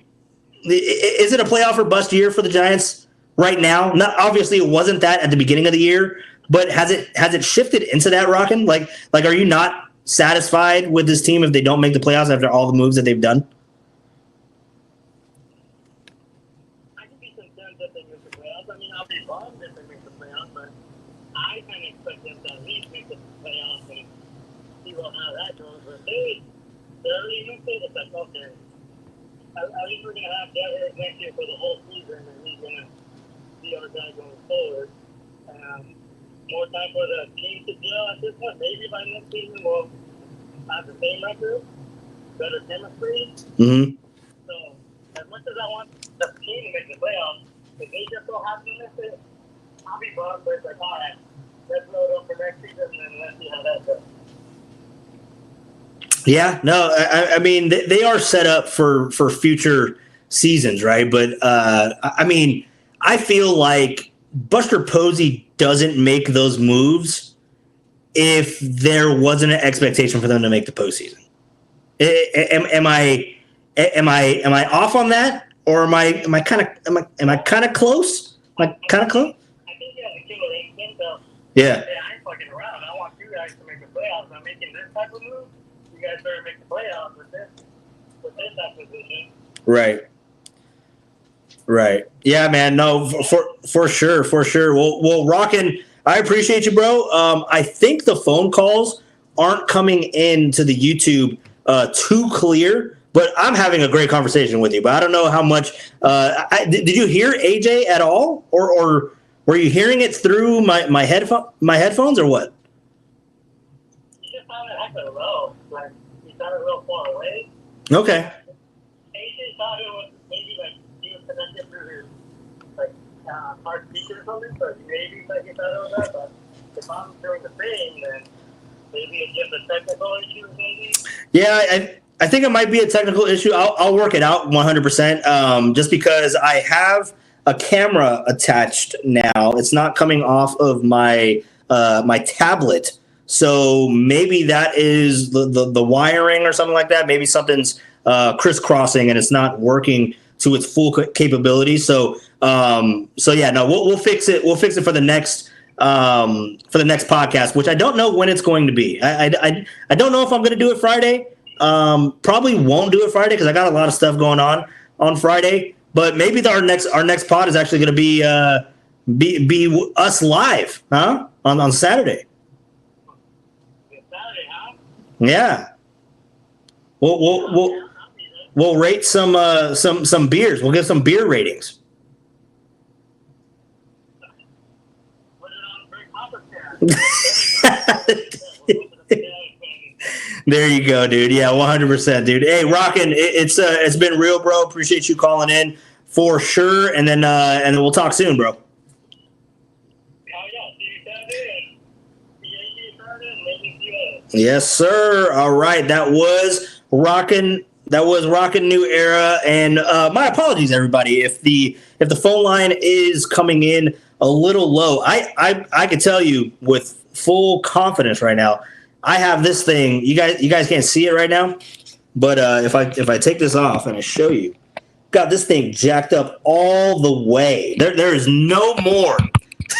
is it a playoff or bust year for the Giants right now? Not obviously, it wasn't that at the beginning of the year, but has it shifted into that, Rockin'? Like, are you not satisfied with this team if they don't make the playoffs after all the moves that they've done? I can be content that they make the playoffs. I mean, I'll be bummed if they make the playoffs. they already knew it. It's like, okay, at least we're going to have Devers next year for the whole season, and he's going to be our guy going forward. More time for the team to gel at this point. Maybe by next season we'll have the same record, better chemistry. Mm-hmm. So, as much as I want the team to make the playoffs, if they just don't have to miss it, I'll be bummed. But it's like, all right, let's load up for next season and let's see how that goes. Yeah, no, I mean, they are set up for future seasons, right? But, I mean, I feel like Buster Posey doesn't make those moves if there wasn't an expectation for them to make the postseason. Am I off on that, or am I kind of close? Am I kind of close? I think you have a killer instinct of, Yeah. hey, I ain't fucking around. I want you guys to make the playoffs. I'm making this type of move. You guys better make the playoffs with this acquisition. Right. Yeah, man. No, for sure. Well, Rockin', I appreciate you, bro. I think the phone calls aren't coming into the YouTube too clear, but I'm having a great conversation with you. But I don't know how much. Did you hear AJ at all, or were you hearing it through my headphones, or what? You just sounded hecka low. Like, you sounded real far away. Okay. AJ thought it was maybe like he was connected through his hard speaker or something, so maybe like he thought it was that. But if I'm doing the same, then maybe it's just a technical issue, maybe. Yeah, I think it might be a technical issue. I'll work it out 100%. Just because I have a camera attached now, it's not coming off of my my tablet. So maybe that is the wiring or something like that. Maybe something's crisscrossing and it's not working to its full capability. So yeah, no, we'll fix it. We'll fix it for the next podcast, which I don't know when it's going to be. I don't know if I'm going to do it Friday. Probably won't do it Friday because I got a lot of stuff going on Friday. But maybe our next pod is actually going to be us live, huh? On Saturday. Saturday, huh? Yeah. We'll rate some beers. We'll give some beer ratings. Put it on Great Podcast. There you go, dude. Yeah, 100%, dude. Hey, Rockin', it's been real, bro. Appreciate you calling in for sure. And then we'll talk soon, bro. Yes, sir. All right, that was Rockin'. That was Rockin' New Era, and my apologies, everybody, if the phone line is coming in a little low. I can tell you with full confidence right now. I have this thing. You guys can't see it right now, but if I take this off and I show you, got this thing jacked up all the way. There is no more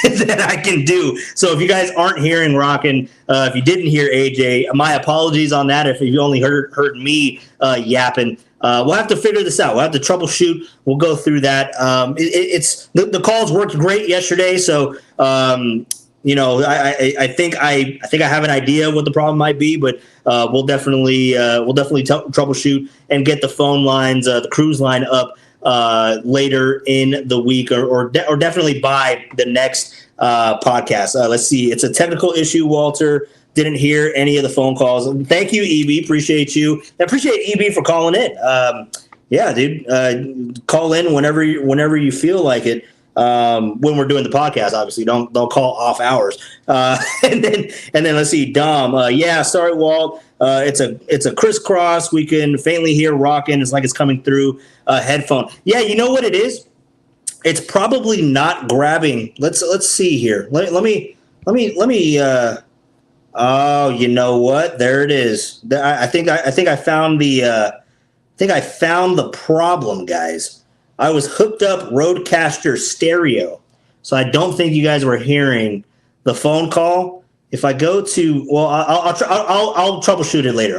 that I can do. So if you guys aren't hearing Rockin', if you didn't hear AJ, my apologies on that. If you only heard me yapping, we'll have to figure this out. We'll have to troubleshoot. We'll go through that. It's the calls worked great yesterday, so I think I have an idea what the problem might be, but we'll definitely troubleshoot and get the phone lines, the cruise line up later in the week, or definitely by the next podcast. Let's see. It's a technical issue, Walter. Didn't hear any of the phone calls. Thank you, EB. Appreciate you. I appreciate EB for calling in. Yeah, dude. Call in whenever you feel like it. When we're doing the podcast, obviously, don't call off hours. And then let's see, Dom. Yeah, sorry, Walt. It's a crisscross. We can faintly hear Rockin'. It's like it's coming through a headphone. Yeah, you know what it is? It's probably not grabbing. Let's see here. Let me. Oh, you know what? There it is. I think I found the problem, guys. I was hooked up Roadcaster stereo, so I don't think you guys were hearing the phone call. If I go to, well, I'll troubleshoot it later.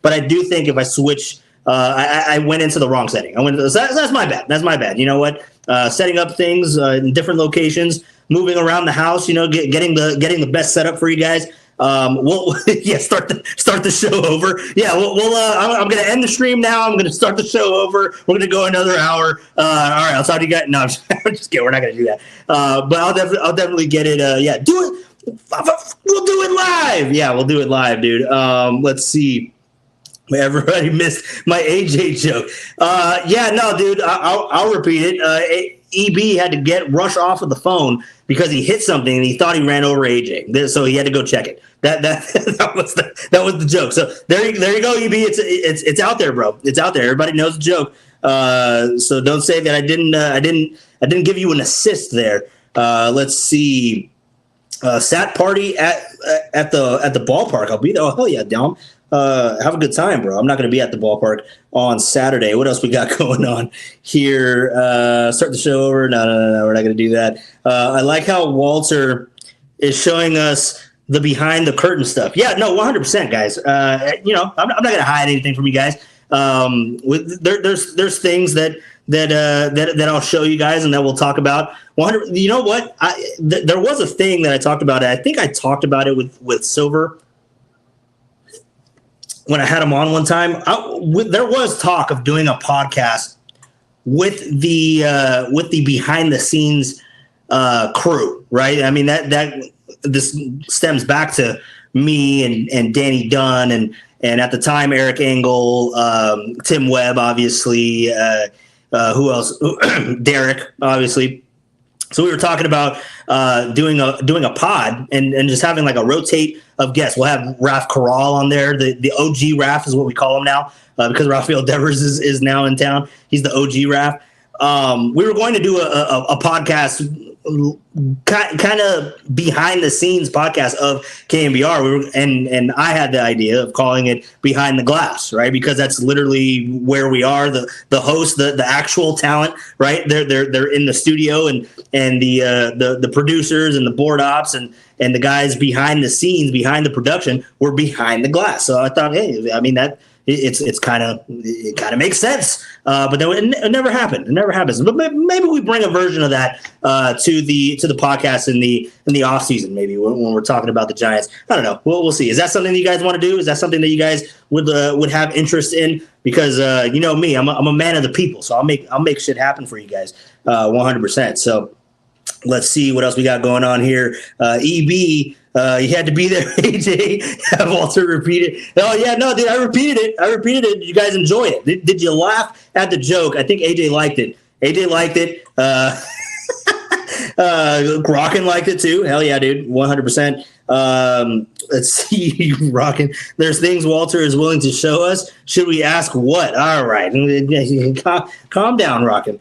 But I do think if I switch, I went into the wrong setting. That's my bad. That's my bad. You know what? Setting up things in different locations, moving around the house. Getting the best setup for you guys. We'll yeah, start the show over. Yeah, I'm going to end the stream now. I'm going to start the show over. We're going to go another hour. All right, I'll talk to you guys. No, I'm just kidding. We're not going to do that. But I'll definitely get it. Yeah, do it. We'll do it live. Yeah, we'll do it live, dude. Let's see. Everybody missed my AJ joke. Yeah, no, dude. I'll repeat it. EB had to rush off of the phone because he hit something and he thought he ran over AJ, so he had to go check it. That was the joke. So there you go, EB. It's out there, bro. It's out there. Everybody knows the joke. So don't say that I didn't give you an assist there. Let's see. Sat party at the ballpark. I'll be there. Oh hell yeah, Dom. Have a good time, bro. I'm not going to be at the ballpark on Saturday. What else we got going on here? Start the show over. No, we're not going to do that. I like how Walter is showing us the behind the curtain stuff. Yeah, no, 100%, guys. I'm not going to hide anything from you guys. There's things that I'll show you guys and that we'll talk about. 100. You know what? There was a thing that I talked about. I think I talked about it with Silver when I had him on one time. There was talk of doing a podcast with the behind the scenes crew, right? I mean that this stems back to me and Danny Dunn and at the time Eric Engel, Tim Webb, obviously. Who else? Derek, obviously. So we were talking about doing a pod and just having like a rotate of guests. We'll have Raf Corral on there. The OG Raf is what we call him now because Rafael Devers is now in town. He's the OG Raf. We were going to do a podcast, kind of behind the scenes podcast of KNBR. And I had the idea of calling it Behind the Glass, right? Because that's literally where we are. The host, the actual talent, right? They're in the studio and the producers and the board ops and the guys behind the scenes, behind the production, were behind the glass. So I thought, hey, I mean that. It kind of makes sense, but then it never happened. It never happens. But maybe we bring a version of that to the podcast in the off season. Maybe when we're talking about the Giants. I don't know. We'll see. Is that something that you guys want to do? Is that something that you guys would have interest in? Because you know me, I'm a man of the people, so I'll make shit happen for you guys, 100%. So let's see what else we got going on here. EB. You had to be there, AJ. Have Walter repeat it. Oh yeah, no, dude, I repeated it. Did you guys enjoy it? Did you laugh at the joke? I think AJ liked it. Rockin' liked it too. Hell yeah, dude, 100%. Let's see, Rockin'. There's things Walter is willing to show us. Should we ask what? All right, calm down, Rockin'.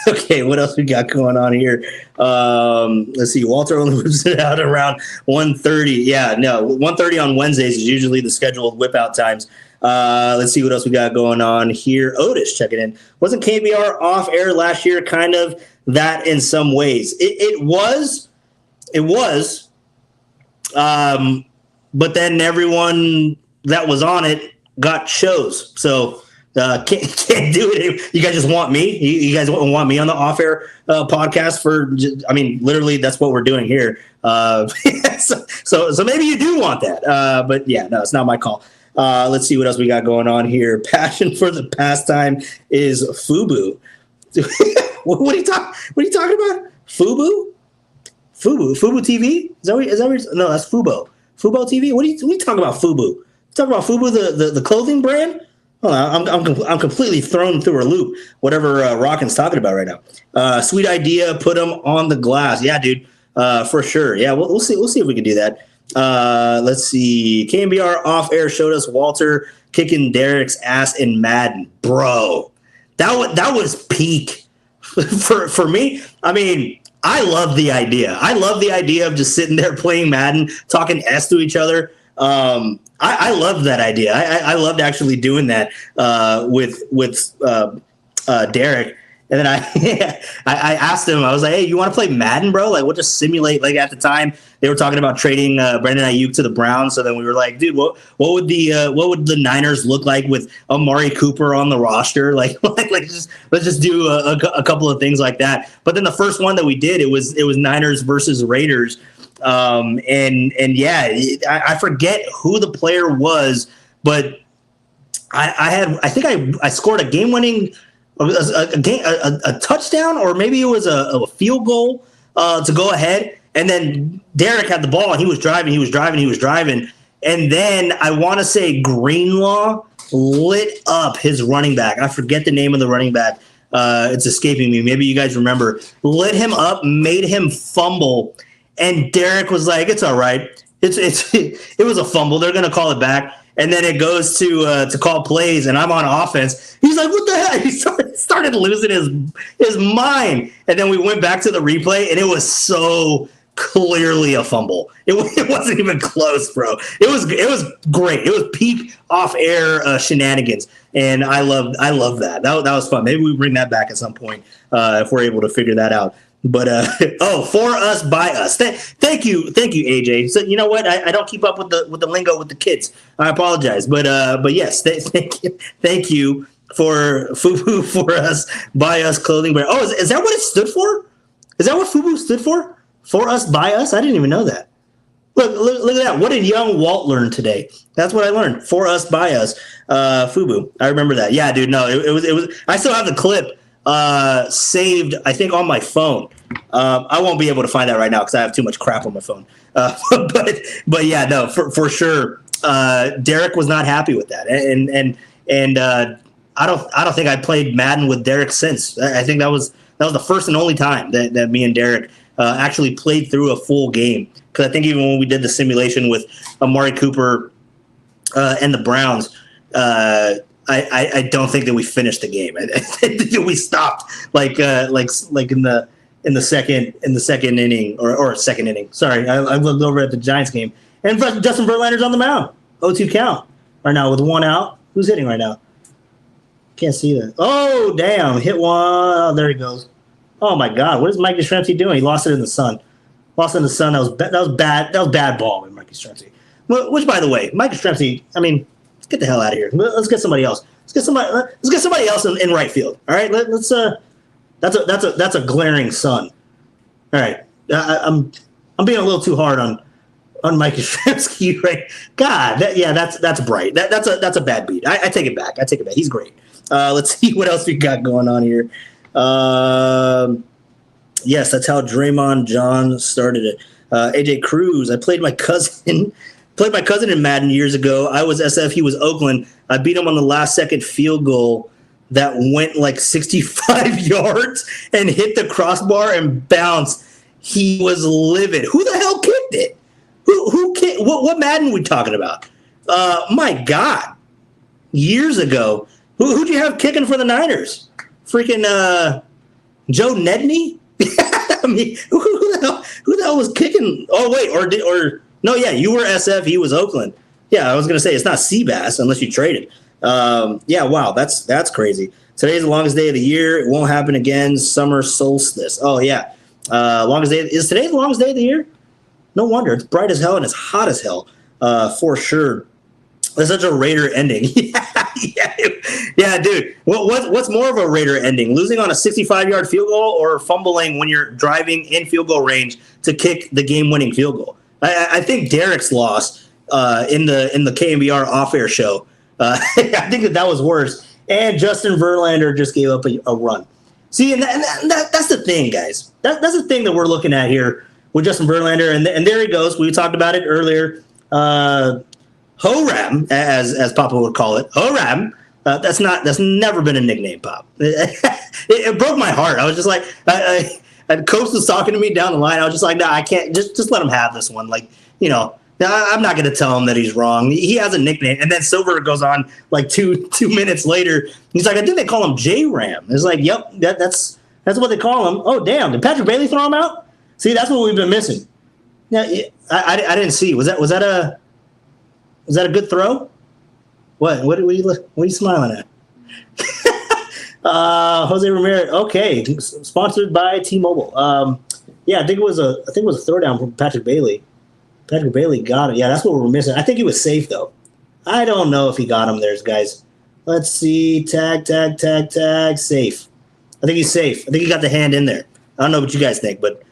Okay, what else we got going on here? Let's see. Walter only whips it out around 1:30. Yeah, no, 1:30 on Wednesdays is usually the scheduled whip out times. Let's see what else we got going on here. Otis checking in. Wasn't KBR off air last year? Kind of that in some ways. It was. But then everyone that was on it got shows. So. Can't do it. You guys just want me. You guys want me on the off-air podcast for? I mean, literally, that's what we're doing here. So maybe you do want that. But yeah, no, it's not my call. Let's see what else we got going on here. Passion for the pastime is FUBU. What are you talking about? FUBU TV? Is that what no, that's Fubo. Fubo TV. What are you talking about? FUBU? You talking about FUBU, the clothing brand? Hold on, I'm completely thrown through a loop. Whatever Rockin's talking about right now. Sweet idea. Put them on the glass. Yeah, dude. For sure. Yeah, we'll see. We'll see if we can do that. Let's see. KNBR off air showed us Walter kicking Derek's ass in Madden, bro. That was peak for me. I mean, I love the idea. I love the idea of just sitting there playing Madden, talking S to each other. I love that idea. I loved actually doing that with Derek. And then I asked him, I was like, hey, you want to play Madden, bro? Like, we'll just simulate. Like, at the time, they were talking about trading Brandon Ayuk to the Browns. So then we were like, dude, what would the Niners look like with Amari Cooper on the roster? Like let's just do a couple of things like that. But then the first one that we did, it was Niners versus Raiders. And yeah, I forget who the player was, but I think I scored a game-winning a touchdown, or maybe it was a field goal to go ahead. And then Derek had the ball, and he was driving, and then I want to say Greenlaw lit up his running back. I forget the name of the running back. It's escaping me. Maybe you guys remember. Lit him up, made him fumble, and Derek was like, "It's all right. It was a fumble. They're gonna call it back." And then it goes to call plays, and I'm on offense. He's like, "What the heck?" He started losing his mind. And then we went back to the replay, and it was so clearly a fumble. It wasn't even close, bro. It was great. It was peak off-air shenanigans, and I love that. That was fun. Maybe we bring that back at some point if we're able to figure that out. But for us, by us. Thank you, AJ. So you know what? I don't keep up with the lingo with the kids. I apologize, but yes, thank you for FUBU for us, by us clothing brand. Oh, is that what it stood for? Is that what FUBU stood for? For us, by us? I didn't even know that. Look at that. What did young Walt learn today? That's what I learned. For us, by us. FUBU. I remember that. Yeah, dude. No, it was. I still have the clip saved, I think, on my phone. I won't be able to find that right now because I have too much crap on my phone. But yeah, no, for sure. Derek was not happy with that, and I don't think I played Madden with Derek since. I think that was the first and only time that me and Derek actually played through a full game. Because I think even when we did the simulation with Amari Cooper and the Browns, I don't think that we finished the game. I think that we stopped like in the second inning or second inning. Sorry, I looked over at the Giants game, and Justin Verlander's on the mound. 0-2 count right now with one out. Who's hitting right now? Can't see that. Oh damn! Hit one. Oh, there he goes. Oh my God! What is Mike Yastrzemski doing? He lost it in the sun. That was bad. That was bad ball with Mike Yastrzemski. Which, by the way, Mike Yastrzemski. I mean, let's get the hell out of here. Let's get somebody else. Let's get somebody else in right field. All right. Let's. That's a glaring sun. All right. I'm being a little too hard on Mike Yastrzemski, right? God. That's bright. That's a bad beat. I take it back. He's great. Let's see what else we got going on here. Yes, that's how Draymond John started it. AJ Cruz. I played my cousin in Madden years ago. I was SF. He was Oakland. I beat him on the last second field goal that went like 65 yards and hit the crossbar and bounced. He was livid. Who the hell kicked it? Who kicked? What Madden are we talking about? My God. Years ago. Who'd you have kicking for the Niners? Freaking Joe Nedney? I mean, who the hell was kicking? Oh wait, no, yeah, you were SF, he was Oakland. Yeah, I was gonna say it's not Seabass unless you traded. Yeah, wow, that's crazy. Today's the longest day of the year. It won't happen again. Summer solstice. Oh yeah, longest day. Is today the longest day of the year? No wonder. It's bright as hell and it's hot as hell, for sure. That's such a Raider ending. Yeah, dude. What's more of a Raider ending? Losing on a 65-yard field goal or fumbling when you're driving in field goal range to kick the game-winning field goal? I think Derek's loss in the KMBR off-air show. I think that was worse. And Justin Verlander just gave up a run. See, and that's the thing, guys. That's the thing that we're looking at here with Justin Verlander. And there he goes. We talked about it earlier. Ho-Ram, as Papa would call it. Ho-Ram. That's never been a nickname, Pop. It broke my heart. I was just like, Coach was talking to me down the line. I was just like, nah, I can't. Just let him have this one. Like, I'm not going to tell him that he's wrong. He has a nickname. And then Silver goes on like two minutes later. He's like, I think they call him J-Ram. It's like, yep, that's what they call him. Oh, damn. Did Patrick Bailey throw him out? See, that's what we've been missing. Yeah, I didn't see. Was that a good throw? What are you smiling at? Jose Ramirez. Okay, sponsored by T-Mobile. Yeah, I think it was a throw down from Patrick Bailey. Patrick Bailey got it. Yeah, that's what we're missing. I think he was safe though. I don't know if he got him there, guys. Let's see. Tag. Safe. I think he's safe. I think he got the hand in there. I don't know what you guys think, but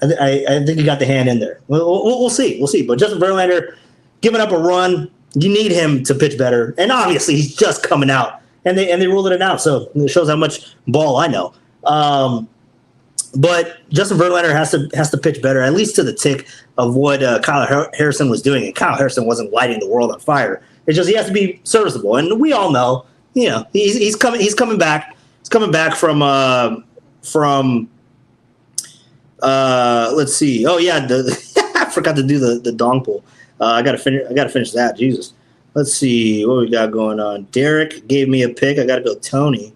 I think he got the hand in there. We'll see. We'll see. But Justin Verlander giving up a run. You need him to pitch better. And obviously, he's just coming out. And they ruled it out. So it shows how much ball I know. But Justin Verlander has to pitch better, at least to the tick of what Kyle Harrison was doing. And Kyle Harrison wasn't lighting the world on fire. It's just he has to be serviceable. And we all know, he's coming back. He's coming back from let's see. Oh yeah, I forgot to do the dong pull. I gotta finish that. Jesus. Let's see what we got going on. Derek gave me a pick. I gotta go Tony.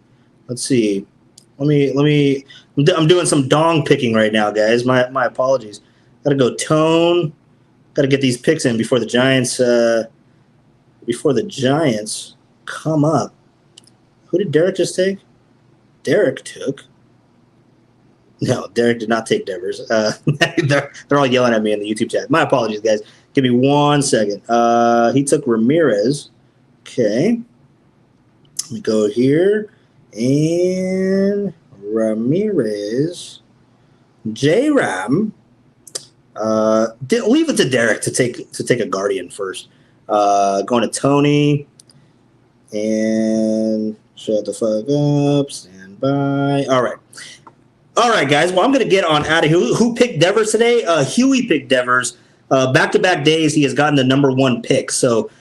Let's see. Let me. I'm doing some dong picking right now, guys. My apologies. Gotta go Tone. Gotta get these picks in before the Giants. Come up. Who did Derek just take? Derek took. No, Derek did not take Devers. They're all yelling at me in the YouTube chat. My apologies, guys. Give me 1 second. He took Ramirez. Okay. Let me go here. And Ramirez. J-Ram. Leave it to Derek to take a Guardian first. Going to Tony. And shut the fuck up. Stand by. All right, guys. Well, I'm going to get on out of here. Who picked Devers today? Huey picked Devers. Back-to-back days, he has gotten the number 1 pick. So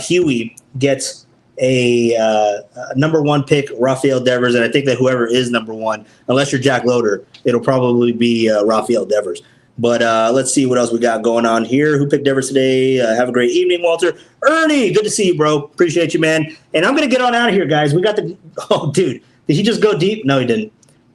Huey gets a number 1 pick, Rafael Devers, and I think that whoever is number 1, unless you're Jack Loader, it'll probably be Rafael Devers. But let's see what else we got going on here. Who picked Devers today? Have a great evening, Walter. Ernie, good to see you, bro. Appreciate you, man. And I'm going to get on out of here, guys. We got the – oh, dude. Did he just go deep? No, he didn't.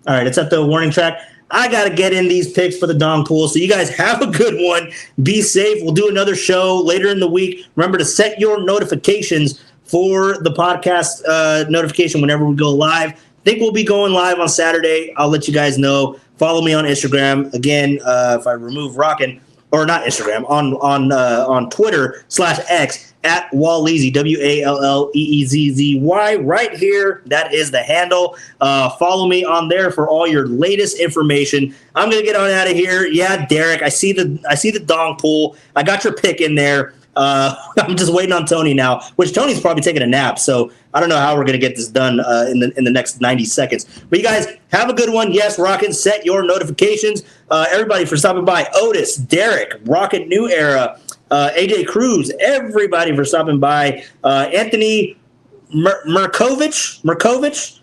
All right, it's at the warning track. I got to get in these picks for the dong pool. So you guys have a good one. Be safe. We'll do another show later in the week. Remember to set your notifications for the podcast notification whenever we go live. I think we'll be going live on Saturday. I'll let you guys know. Follow me on Instagram. Again, if I remove Rockin', or not Instagram, on Twitter/X at Walleezy, WALLEEZZY, right here. That is the handle. Follow me on there for all your latest information. I'm gonna get on out of here. Yeah, Derek, I see the dong pool. I got your pick in there. I'm just waiting on Tony now, which Tony's probably taking a nap. So I don't know how we're going to get this done in the next 90 seconds. But you guys have a good one. Yes, Rockin', set your notifications. Everybody for stopping by. Otis, Derek, Rockin' New Era, AJ Cruz, everybody for stopping by. Anthony Merkovich.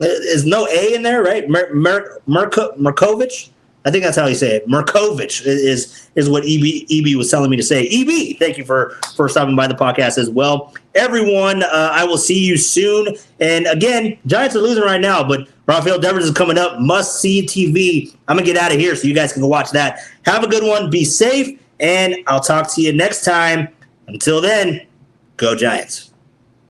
Is no A in there, right? Merkovich. I think that's how you say it. Merkovich is what EB was telling me to say. EB, thank you for stopping by the podcast as well. Everyone, I will see you soon. And again, Giants are losing right now, but Rafael Devers is coming up. Must see TV. I'm going to get out of here so you guys can go watch that. Have a good one. Be safe. And I'll talk to you next time. Until then, go Giants.